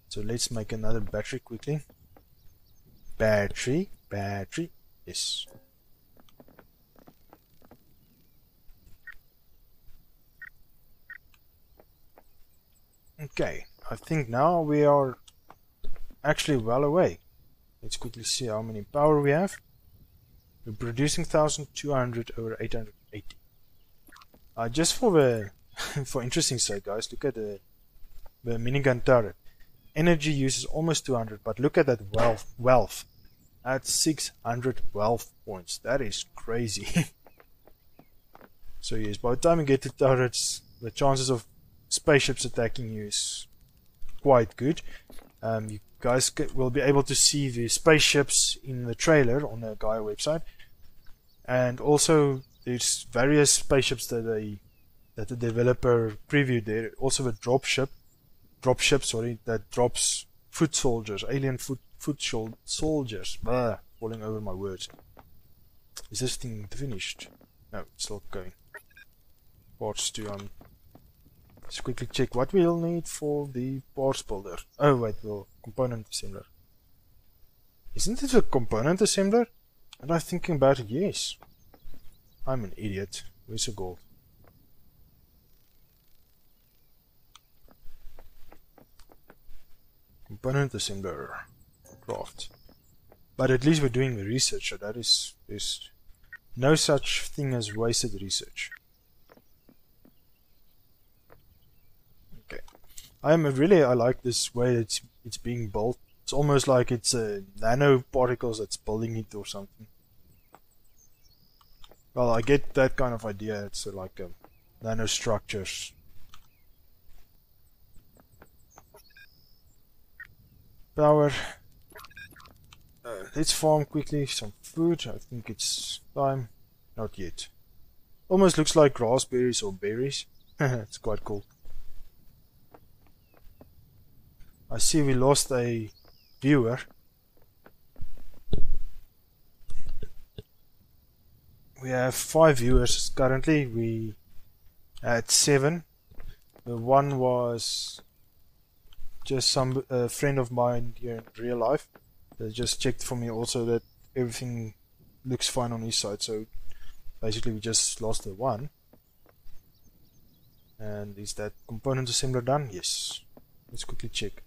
[SPEAKER 1] So let's make another battery quickly. Battery, yes. Okay, I think now we are actually well away. Let's quickly see how many power we have. We're producing 1200 over 880. Just for the for interesting sake, guys, look at the minigun turret. Energy use is almost 200, but look at that wealth. That's 600 wealth points. That is crazy. So yes, by the time you get to turrets, the chances of spaceships attacking you is quite good. You guys will be able to see the spaceships in the trailer on the Gaia website, and also there's various spaceships that the developer previewed there. Also a dropship, that drops foot soldiers, alien foot soldiers. Falling over my words. Is this thing finished? No, it's still going. Parts to let's quickly check what we'll need for the parts builder. Oh wait, well, component assembler. Isn't it a component assembler? Am I thinking about it? Yes. I'm an idiot. Where's the gold? Component assembler. Craft. But at least we're doing the research, so that is, there's no such thing as wasted research. Okay. I like this way it's being built. It's almost like it's nanoparticles that's building it or something. Well, I get that kind of idea. It's like nanostructures. Power. Let's farm quickly some food. I think it's time. Not yet. Almost looks like raspberries or berries. It's quite cool. I see we lost a viewer. We have 5 viewers currently. We had 7. The one was just some friend of mine here in real life. They just checked for me also that everything looks fine on his side. So basically we just lost the one. And is that component assembler done? Yes. Let's quickly check.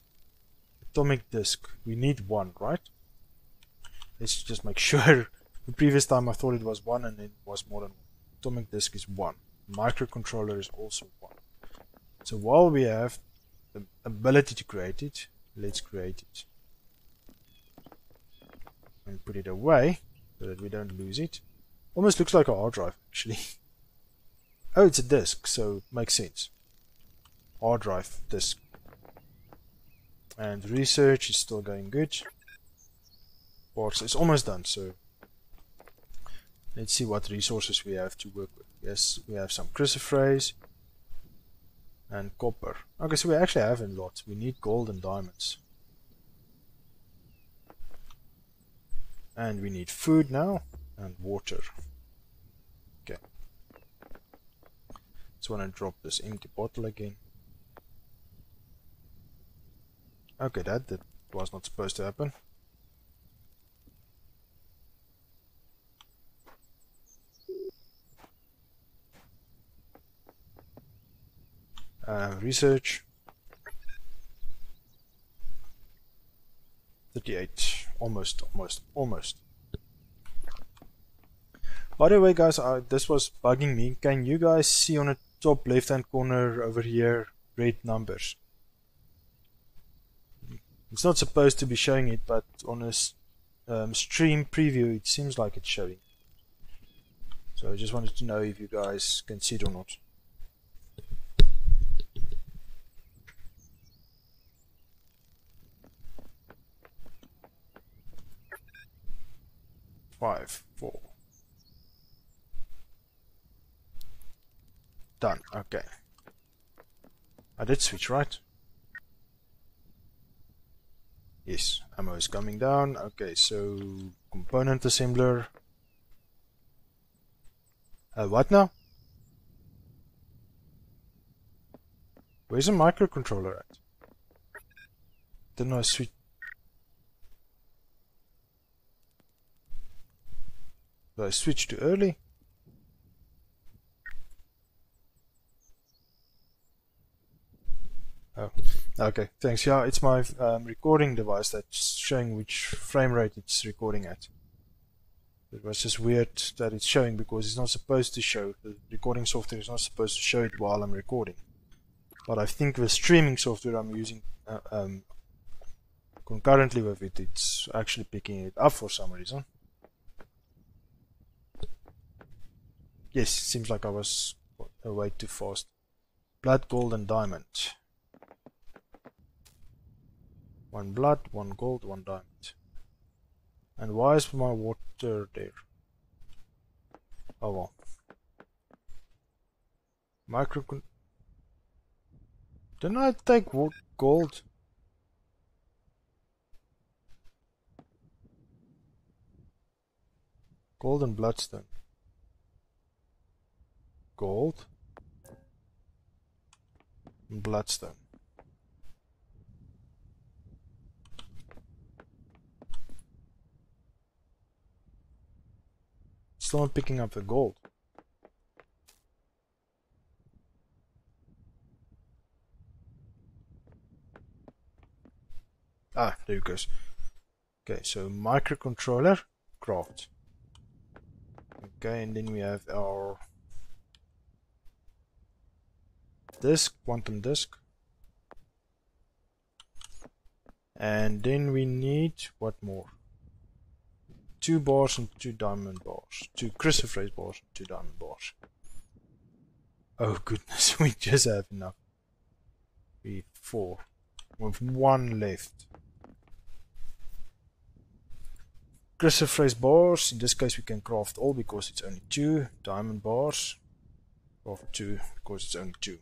[SPEAKER 1] Atomic disk. We need 1, right? Let's just make sure. The previous time I thought it was 1 and it was more than 1. Atomic disk is 1. Microcontroller is also 1. So while we have the ability to create it, let's create it. And put it away so that we don't lose it. Almost looks like a hard drive actually. Oh, it's a disk, so it makes sense. Hard drive disk. And research is still going good. Parts is almost done, so let's see what resources we have to work with. Yes, we have some crucifers and copper. Okay, so we actually have a lot. We need gold and diamonds. And we need food now and water. Okay. Just want to drop this empty bottle again. Okay, that was not supposed to happen. Research 38. Almost. By the way, guys, this was bugging me. Can you guys see on the top left hand corner over here red numbers? It's not supposed to be showing it, but on a stream preview it seems like it's showing. So I just wanted to know if you guys can see it or not. Five, 4. Done. Okay. I did switch, right? Yes, ammo is coming down. Okay, so component assembler. What now? Where's the microcontroller at? Didn't I switch? Did I switch too early? Oh, okay, thanks. Yeah, it's my recording device that's showing which frame rate it's recording at. It was just weird that it's showing because it's not supposed to show. The recording software is not supposed to show it while I'm recording. But I think the streaming software I'm using concurrently with it, it's actually picking it up for some reason. Yes, it seems like I was way too fast. Blood, gold and diamond. 1 blood, 1 gold, 1 diamond. And why is my water there? Oh well. Didn't I take gold? Gold and bloodstone. Gold and bloodstone. Still not picking up the gold. Ah, there it goes. Okay, so microcontroller, craft. Okay, and then we have our disk, quantum disk. And then we need, what more? 2 bars and 2 diamond bars. 2 crucifix bars and 2 diamond bars. Oh goodness, we just have enough. 3, 4. With 1 left. Crucifix bars, in this case we can craft all because it's only 2. Diamond bars, craft 2 because it's only 2.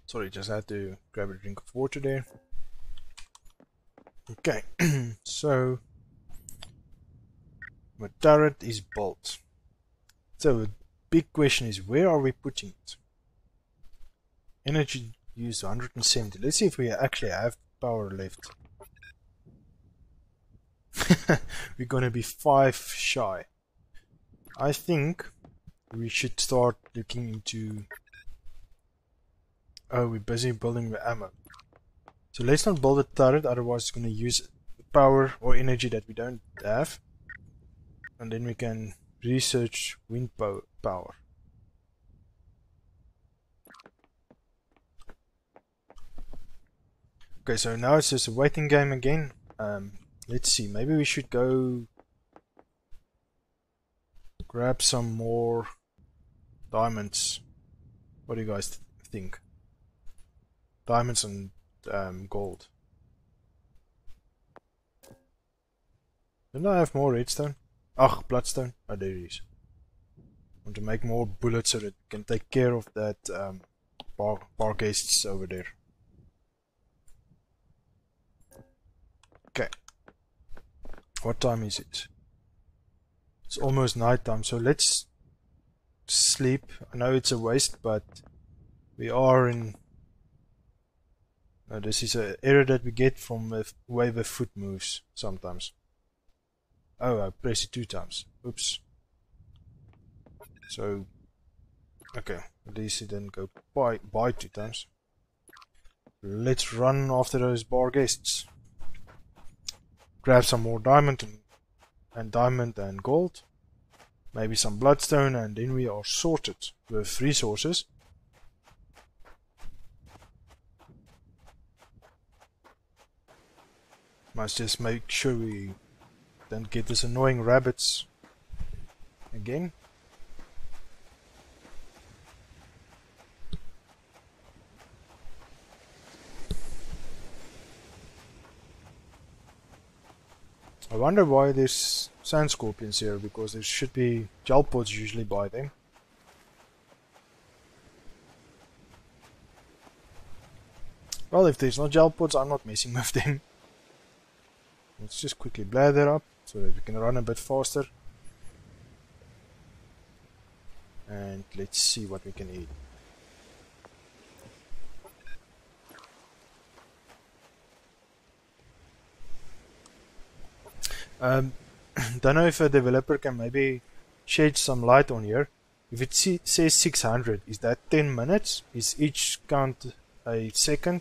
[SPEAKER 1] Sorry, just had to grab a drink of water there. Okay, so my turret is built. So the big question is, where are we putting it? Energy used 170. Let's see if we actually have power left. We're gonna be 5 shy. I think we should start looking into... Oh, we're busy building the ammo. So let's not build a turret, otherwise it's going to use power or energy that we don't have. And then we can research wind power. Okay, so now it's just a waiting game again. Let's see, maybe we should go grab some more diamonds. What do you guys think? Diamonds and gold. Didn't I have more redstone? Ach, bloodstone. Oh, there it is. I want to make more bullets so that we can take care of that bar guests over there. Okay. What time is it? It's almost night time, so let's sleep. I know it's a waste, but we are in... this is an error that we get from the way the foot moves sometimes. Oh, I pressed it 2 times. Oops. So, okay, at least it didn't go by 2 times. Let's run after those bar guests. Grab some more diamond and gold. Maybe some bloodstone, and then we are sorted with resources. Must just make sure we don't get this annoying rabbits again. I wonder why there's sand scorpions here, because there should be gel pods usually by them. Well, if there's no gel pods, I'm not messing with them. Let's just quickly blather up so that we can run a bit faster. And let's see what we can eat. Don't know if a developer can maybe shed some light on here. If it says 600, is that 10 minutes? Is each count a second?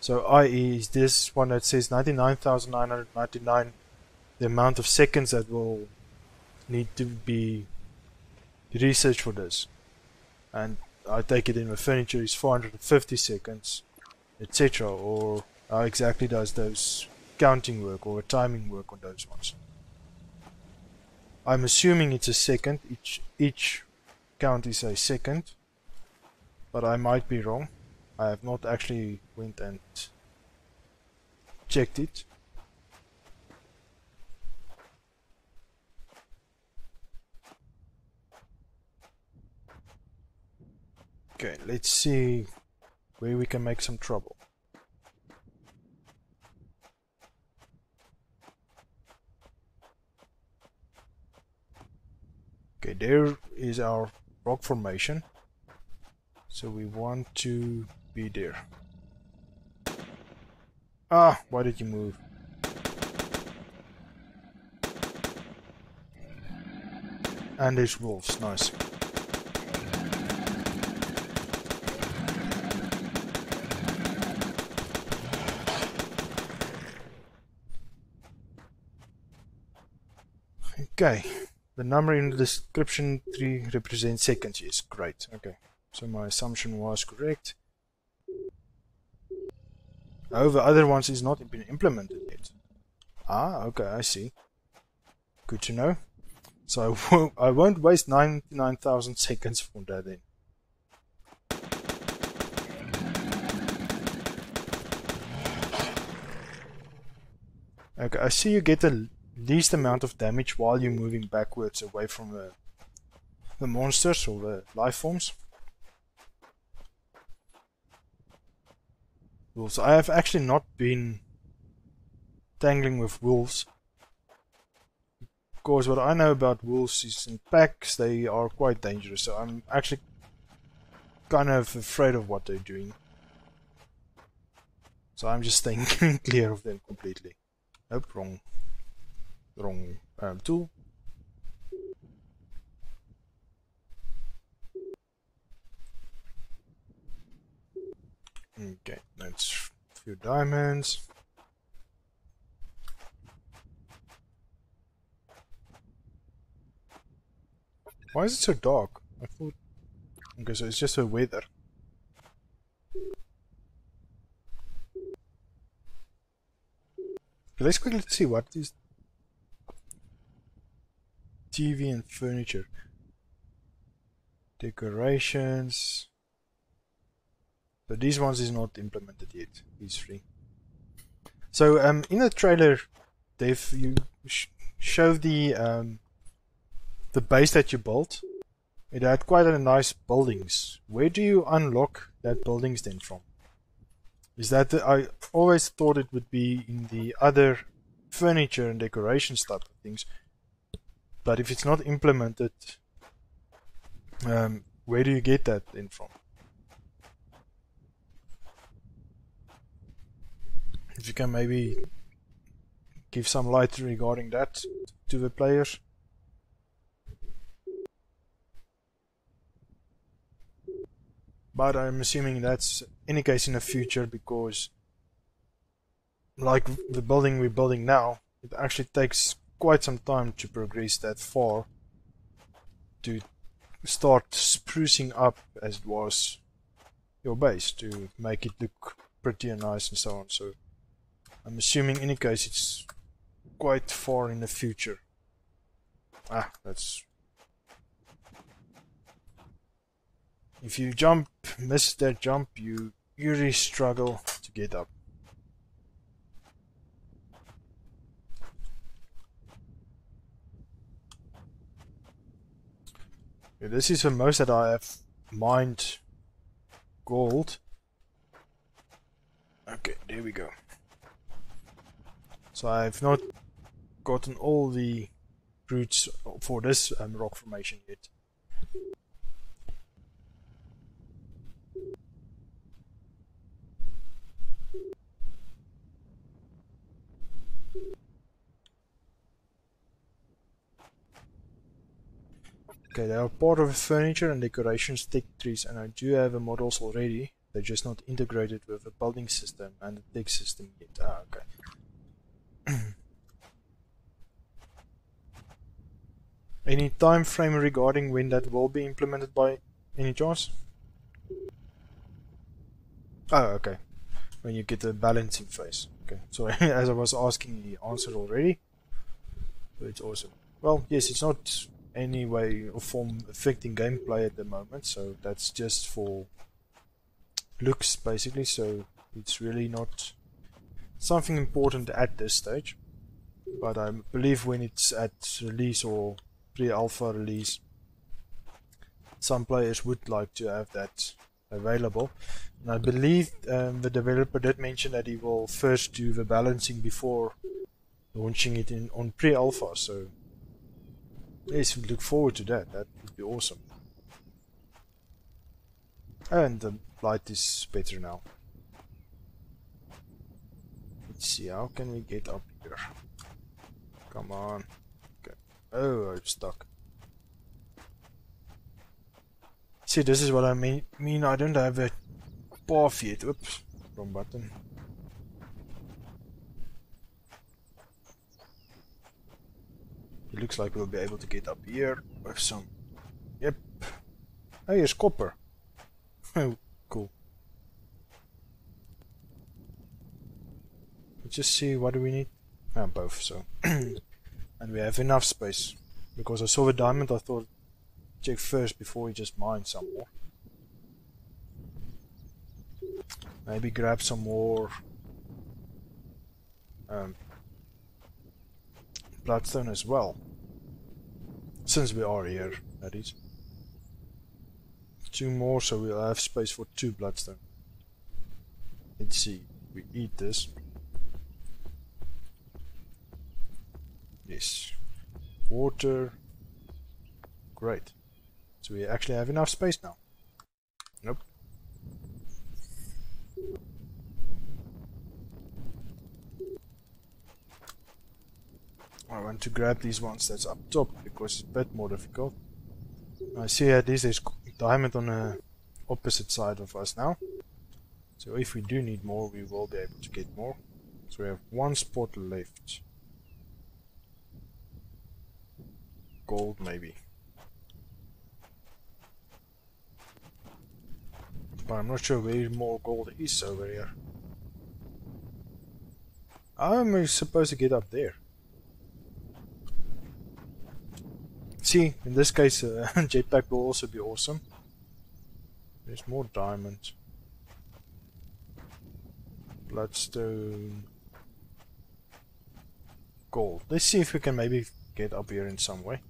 [SPEAKER 1] So i.e. is this one that says 99,999 the amount of seconds that will need to be researched for this? And I take it in the furniture is 450 seconds, etc. Or how exactly does those counting work or timing work on those ones? I'm assuming it's a second. Each count is a second, but I might be wrong. I have not actually went and checked it. Okay, let's see where we can make some trouble. Okay, there is our rock formation. So we want to be there. Ah, why did you move? And there's wolves, nice. Okay, the number in the description tree represents seconds. Yes, great. Okay, so my assumption was correct. Oh, the other ones is not been implemented yet. Ah, okay, I see. Good to know. So I won't waste 99,000 seconds for that then. Okay, I see you get the least amount of damage while you're moving backwards away from the monsters or the life forms. Wolves. I have actually not been tangling with wolves. Of course, what I know about wolves is in packs they are quite dangerous, so I'm actually kind of afraid of what they're doing. So I'm just staying clear of them completely. Nope, wrong tool. Okay, that's a few diamonds. Why is it so dark? I thought... Okay, so it's just the weather. Okay, let's quickly see what is TV and furniture. Decorations. So these ones is not implemented yet. These three. So in the trailer, Dave, you show the base that you built. It had quite a nice buildings. Where do you unlock that buildings then from? Is that I always thought it would be in the other furniture and decorations type of things. But if it's not implemented, where do you get that then from? If you can maybe give some light regarding that to the players. But I'm assuming that's any case in the future, because like the building we're building now, it actually takes quite some time to progress that far to start sprucing up, as it was, your base, to make it look pretty and nice and so on. So I'm assuming in any case it's quite far in the future. Ah, that's... If you miss that jump, you usually struggle to get up. Okay, this is the most that I have mined gold. Okay, there we go. So I've not gotten all the roots for this rock formation yet. Okay, they are part of furniture and decorations tech trees, and I do have the models already. They're just not integrated with the building system and the tech system yet. Ah, okay. Any time frame regarding when that will be implemented by any chance? Oh, okay. When you get the balancing phase. Okay. So as I was asking, you answered already. So it's awesome. well, yes, it's not any way or form affecting gameplay at the moment, so that's just for looks basically, so it's really not something important at this stage. But I believe when it's at release or pre-alpha release, some players would like to have that available. And I believe the developer did mention that he will first do the balancing before launching it on pre-alpha, so yes, we look forward to that. That would be awesome. And the light is better now. Let's see, how can we get up here? Come on. Okay. Oh, I'm stuck. See, this is what I mean. I don't have a path yet. Oops, wrong button. It looks like we'll be able to get up here with some. Yep. Oh, here's copper. Oh, cool. Let's just see, what do we need? Both, so. And we have enough space. Because I saw the diamond, I thought check first before we just mine some more. Maybe grab some more bloodstone as well. Since we are here, that is. 2 more, so we'll have space for 2 bloodstone. Let's see, we eat this. Yes. Water. Great. So we actually have enough space now. Nope. I want to grab these ones that's up top because it's a bit more difficult. I see at least there's diamond on the opposite side of us now. So if we do need more, we will be able to get more. So we have 1 spot left. Gold maybe. But I'm not sure where more gold is over here. How am I supposed to get up there? See, in this case, jetpack will also be awesome. There's more diamond. Bloodstone. Gold. Let's see if we can maybe get up here in some way.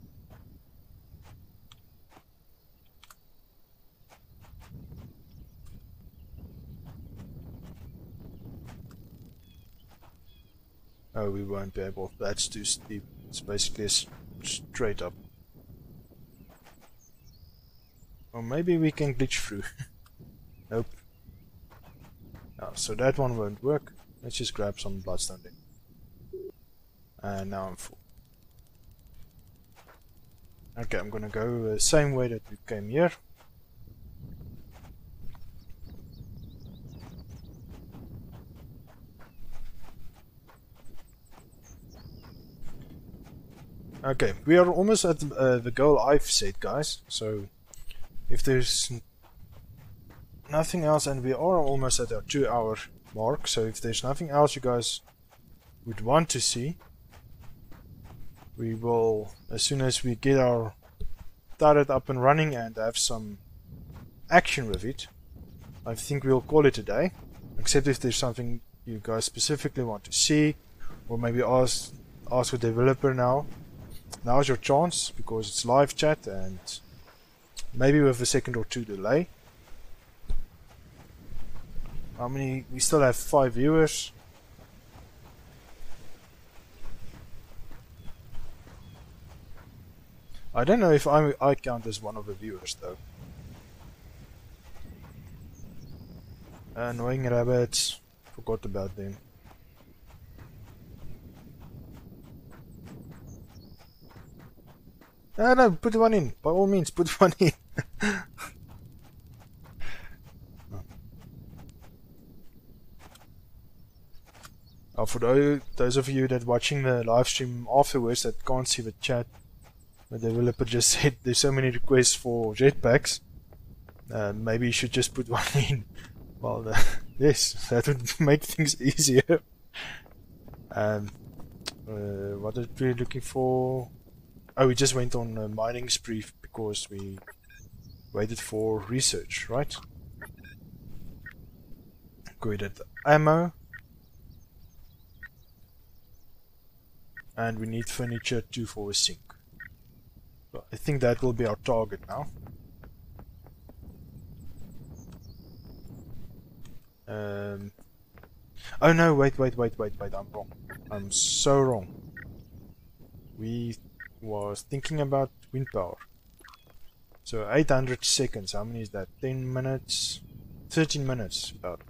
[SPEAKER 1] Oh, we won't be able. That's too steep. It's basically straight up. Or maybe we can glitch through. Nope. Oh, so that one won't work. Let's just grab some bloodstone then. And now I'm full. Okay, I'm gonna go the same way that we came here. Okay, we are almost at the goal I've set, guys. So if there's nothing else, and we are almost at our 2-hour mark, so if there's nothing else you guys would want to see, we will, as soon as we get our turret up and running and have some action with it, I think we'll call it a day. Except if there's something you guys specifically want to see, or maybe ask the developer now. Now's your chance, because it's live chat and maybe with a second or 2 delay. How many? We still have 5 viewers. I don't know if I count as one of the viewers though. Annoying rabbits. Forgot about them. No, put one in. By all means, put one in. For those of you that watching the live stream afterwards that can't see the chat, the developer just said there's so many requests for jetpacks. Maybe you should just put one in. Well, yes, that would make things easier. What are we looking for? Oh, we just went on a mining spree because we waited for research, right? We did ammo. And we need furniture too for a sink. So I think that will be our target now. Oh no, wait, I'm wrong. I'm so wrong. We was thinking about wind power. So 800 seconds, how many is that? 10 minutes? 13 minutes about.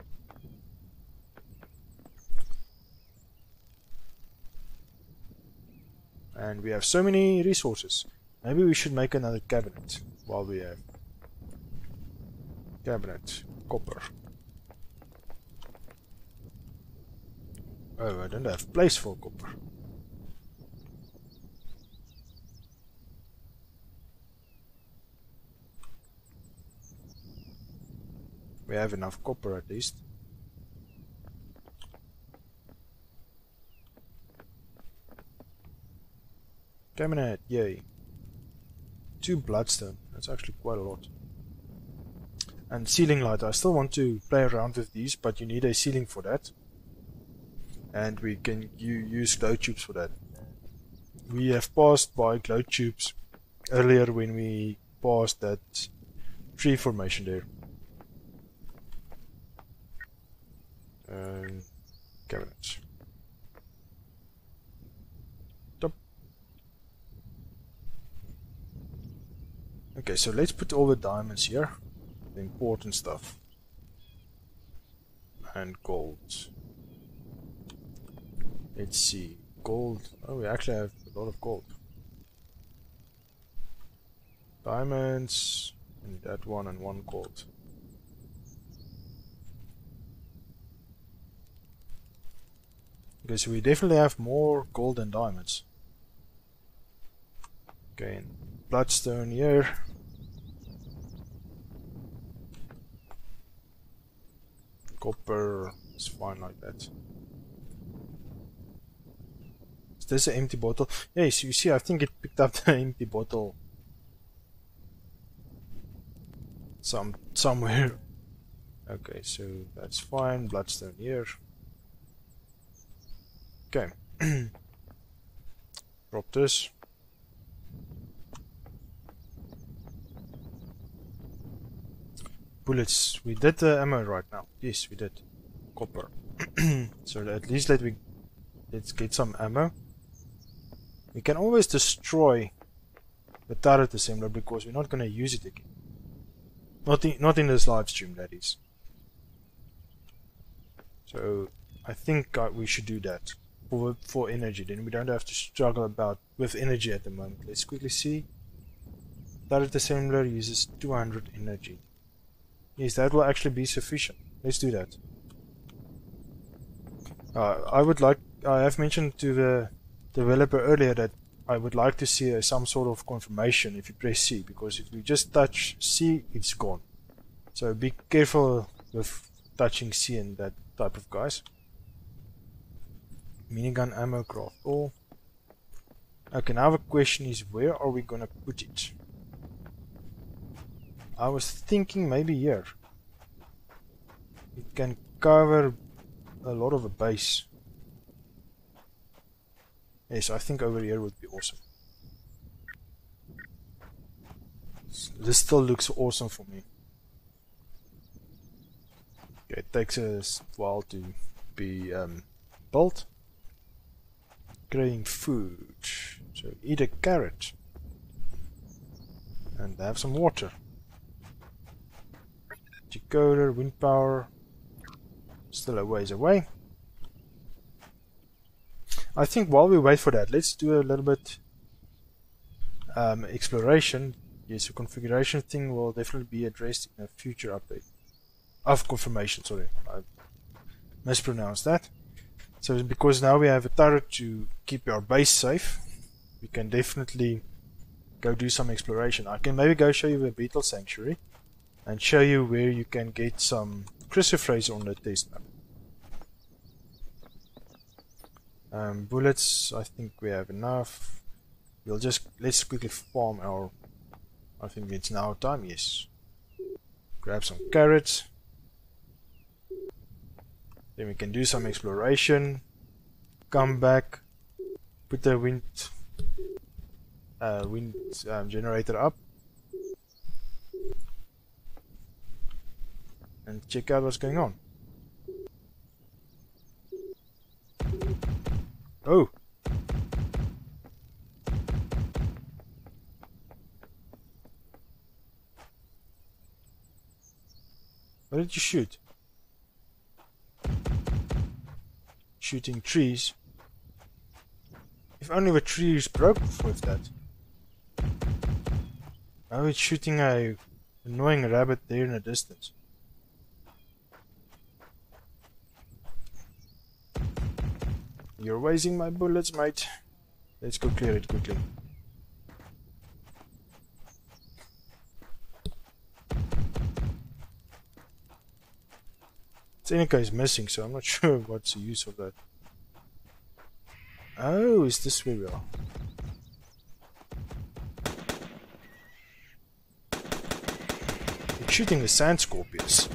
[SPEAKER 1] And we have so many resources. Maybe we should make another cabinet while we have cabinet copper. Oh, I don't have place for copper. We have enough copper at least. Cabinet, yay. 2 bloodstone, that's actually quite a lot. And ceiling light, I still want to play around with these, but you need a ceiling for that. And we can use glow tubes for that. We have passed by glow tubes earlier when we passed that tree formation there. Cabinets. Top. Okay, so let's put all the diamonds here. The important stuff. And gold. Let's see. Gold. Oh, we actually have a lot of gold. Diamonds. And that one and 1 gold. Okay, so we definitely have more gold than diamonds. Okay, and bloodstone here. Copper is fine like that. Is this an empty bottle? Yes, you see, I think it picked up the empty bottle somewhere. Okay, so that's fine. Bloodstone here. Okay. Drop this. Bullets. We did the ammo right now. Yes, we did. Copper. So at least let's get some ammo. We can always destroy the turret assembler because we're not going to use it again. Not in this live stream, that is. So I think we should do that for energy. Then we don't have to struggle with energy at the moment. Let's quickly see. Turret assembler uses 200 energy. Yes, that will actually be sufficient. Let's do that. I have mentioned to the developer earlier that I would like to see some sort of confirmation if you press C, because if you just touch C, it's gone. So be careful with touching C and that type of guys. Minigun ammo craft all. Okay, now the question is, where are we gonna put it? I was thinking maybe here. It can cover a lot of a base. Yes, I think over here would be awesome. This still looks awesome for me. Okay, it takes a while to be built. Growing food. So eat a carrot. And have some water. Decoder, wind power. Still a ways away. I think while we wait for that, let's do a little bit exploration. Yes, the configuration thing will definitely be addressed in a future update. Of confirmation, sorry. I mispronounced that. So because now we have a turret to keep our base safe, we can definitely go do some exploration. I can maybe go show you the beetle sanctuary and show you where you can get some cruciferae on the test map. Bullets, I think we have enough. let's quickly farm our. I think it's now time. Yes. Grab some carrots. Then we can do some exploration. Come back. Put the wind generator up. And check out what's going on. Oh! What did you shoot? Shooting trees. If only the trees broke with that. Oh, it's shooting a annoying rabbit there in the distance. You're wasting my bullets, mate. Let's go clear it quickly. Seneca is missing, so I'm not sure what's the use of that. Oh, is this where we are? It's shooting the sand scorpions.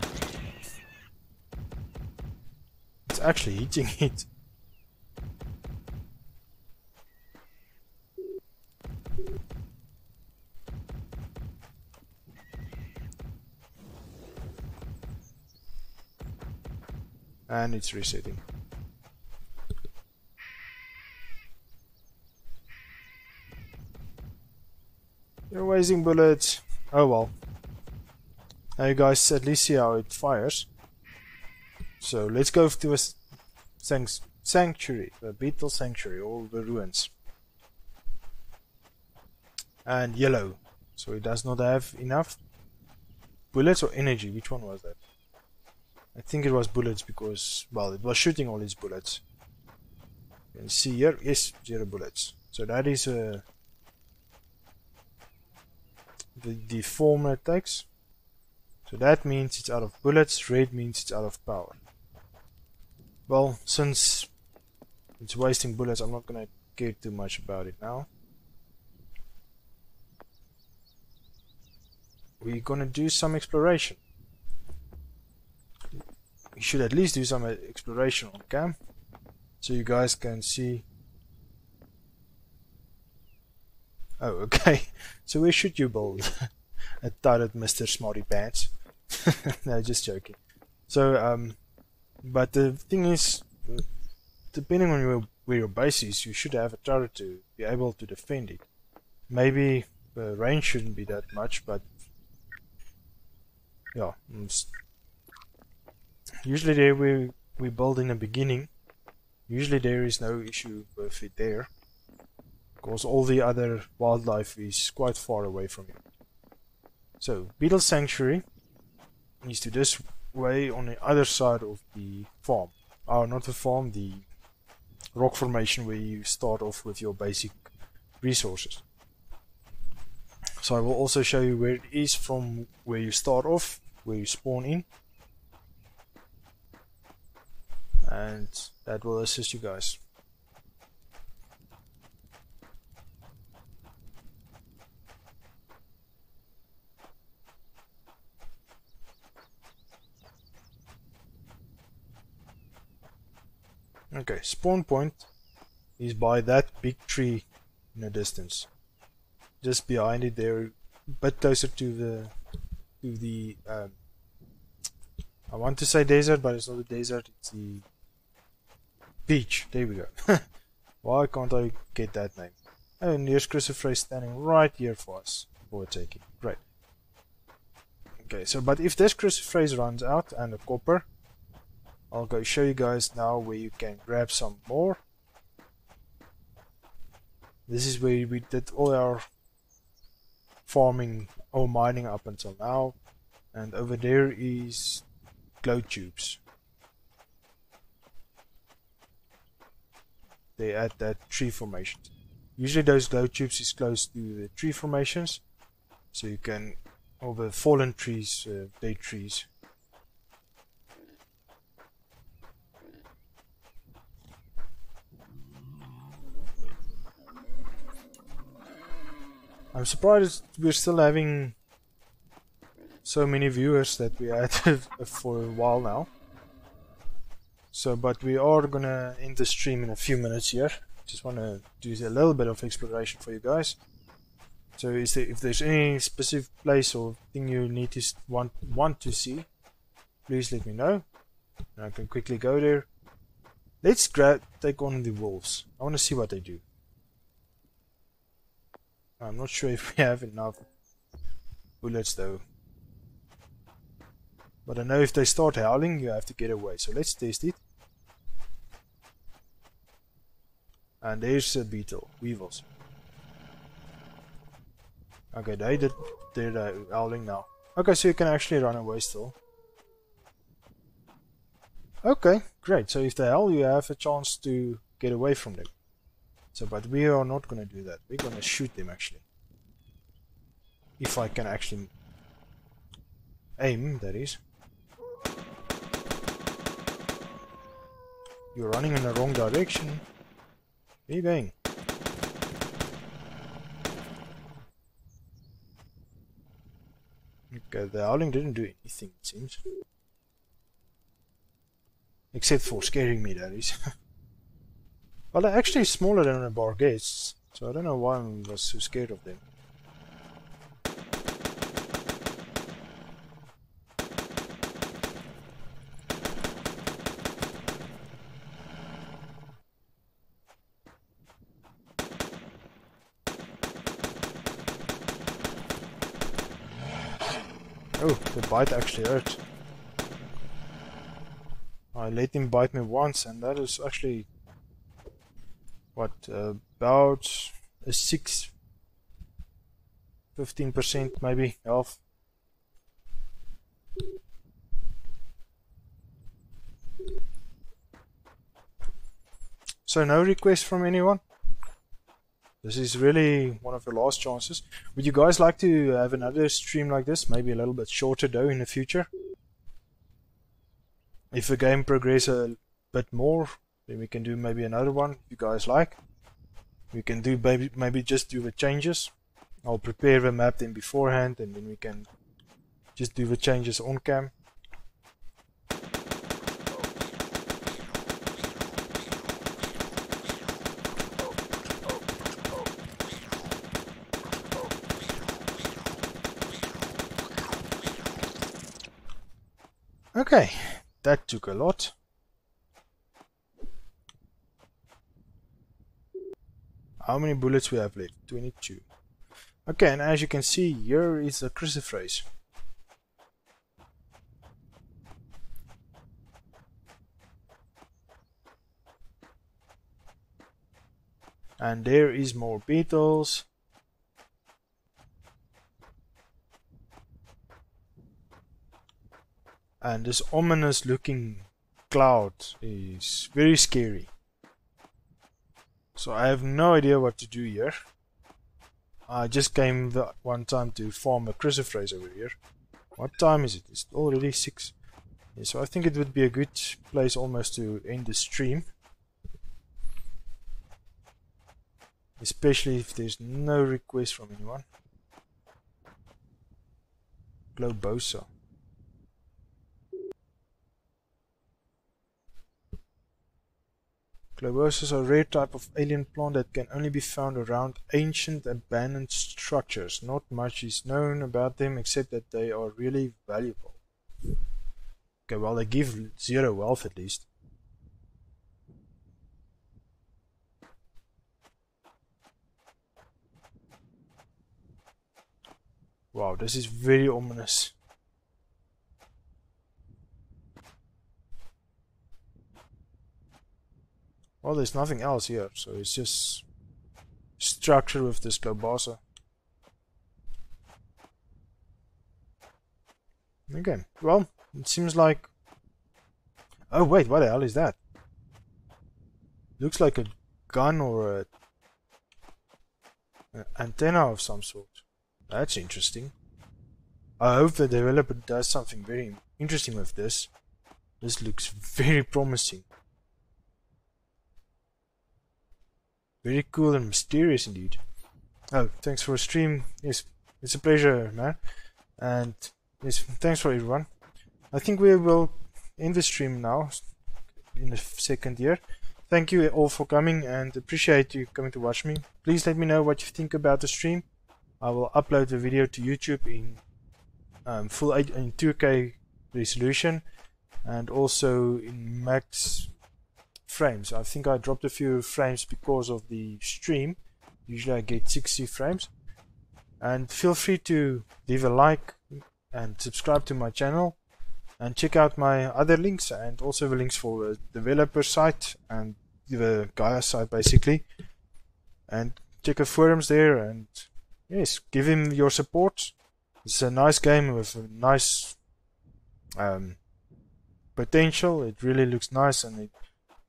[SPEAKER 1] It's actually hitting it. And it's resetting. You're wasting bullets. Oh well. Now you guys at least see how it fires. So let's go to a sanctuary, the beetle sanctuary, or the ruins. And yellow. So it does not have enough bullets or energy. Which one was that? I think it was bullets because, well, it was shooting all its bullets. You can see here, yes, 0 bullets. So that is the form it takes. So that means it's out of bullets, red means it's out of power. Well, since it's wasting bullets, I'm not going to care too much about it now. We're going to do some exploration. We should at least do some exploration on cam, so you guys can see. Oh, okay. So where should you build a turret, Mr. Smarty Pants? No, just joking. So, but the thing is, depending on where your base is, you should have a turret to be able to defend it. Maybe the range shouldn't be that much, but yeah. Usually there we build in the beginning. Usually there is no issue with it there, because all the other wildlife is quite far away from you. So beetle sanctuary is to this way on the other side of the farm. Oh, not the farm, the rock formation where you start off with your basic resources. So I will also show you where it is from where you start off, where you spawn in. And that will assist you guys. Okay, spawn point is by that big tree in the distance. Just behind it there, a bit closer to the I want to say desert, but it's not a desert, it's the beach. There we go. Why can't I get that name? And here's Crucifix standing right here for us for taking. Great. Okay, so but if this Crucifix runs out and the copper, I'll go show you guys now where you can grab some more. This is where we did all our farming or mining up until now, and over there is glow tubes. They add that tree formation. Usually those glow tubes is close to the tree formations, so you can over fallen trees, dead trees. I'm surprised we're still having so many viewers that we had for a while now. So, but we are gonna end the stream in a few minutes here. Just want to do a little bit of exploration for you guys. So, if there's any specific place or thing you need to want to see, please let me know, and I can quickly go there. Let's take on the wolves. I want to see what they do. I'm not sure if we have enough bullets though. But I know if they start howling, you have to get away. So let's test it. And there's a beetle. Weevils. Okay, they're howling now. Okay, so you can actually run away still. Okay, great. So if they howl, you have a chance to get away from them. So, but we are not going to do that. We're going to shoot them actually. If I can actually aim, that is. You're running in the wrong direction. Where are you going? Okay, the howling didn't do anything, it seems. Except for scaring me, that is. Well, they're actually smaller than the barguettes, so I don't know why I was so scared of them. Oh, the bite actually hurt. I let him bite me once, and that is actually what, about a 15% maybe health. So no request from anyone. This is really one of the last chances. Would you guys like to have another stream like this? Maybe a little bit shorter though in the future. If the game progresses a bit more, then we can do maybe another one if you guys like. We can do maybe just do the changes. I'll prepare the map then beforehand, and then we can just do the changes on cam. Okay, that took a lot. How many bullets we have left? 22. Okay, and as you can see, here is the crucifix. And there is more beetles. And this ominous looking cloud is very scary. So I have no idea what to do here. I just came the one time to farm a crucifix over here. What time is it? It's already 6. Yeah, so I think it would be a good place almost to end the stream. Especially if there's no request from anyone. Globosa. Globosas are a rare type of alien plant that can only be found around ancient abandoned structures. Not much is known about them except that they are really valuable. Okay, well, they give 0 wealth at least. Wow, this is very ominous. Well, there's nothing else here, so it's just structure with this Globasa. Okay, well, it seems like... Oh wait, what the hell is that? Looks like a gun or an antenna of some sort. That's interesting. I hope the developer does something very interesting with this. This looks very promising. Very cool and mysterious indeed. Oh, thanks for a stream. Yes, it's a pleasure, man. And yes, thanks for everyone. I think we will end the stream now in the second year. Thank you all for coming and appreciate you coming to watch me. Please let me know what you think about the stream. I will upload the video to YouTube in full in 2K resolution and also in max frames. I think I dropped a few frames because of the stream. Usually I get 60 frames. And feel free to leave a like and subscribe to my channel and check out my other links and also the links for the developer site and the Gaia site basically, and check the forums there, and yes, give him your support. It's a nice game with a nice potential. It really looks nice, and the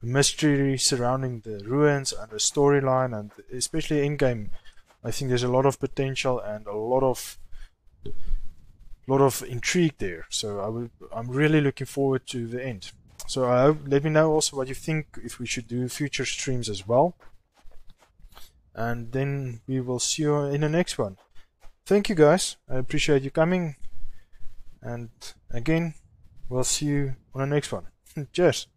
[SPEAKER 1] mystery surrounding the ruins and the storyline, and especially in game, I think there's a lot of potential and a lot of intrigue there. So I'm really looking forward to the end. So I hope, let me know also what you think, if we should do future streams as well. And then we will see you in the next one. Thank you guys. I appreciate you coming. And again, we'll see you on the next one. Cheers.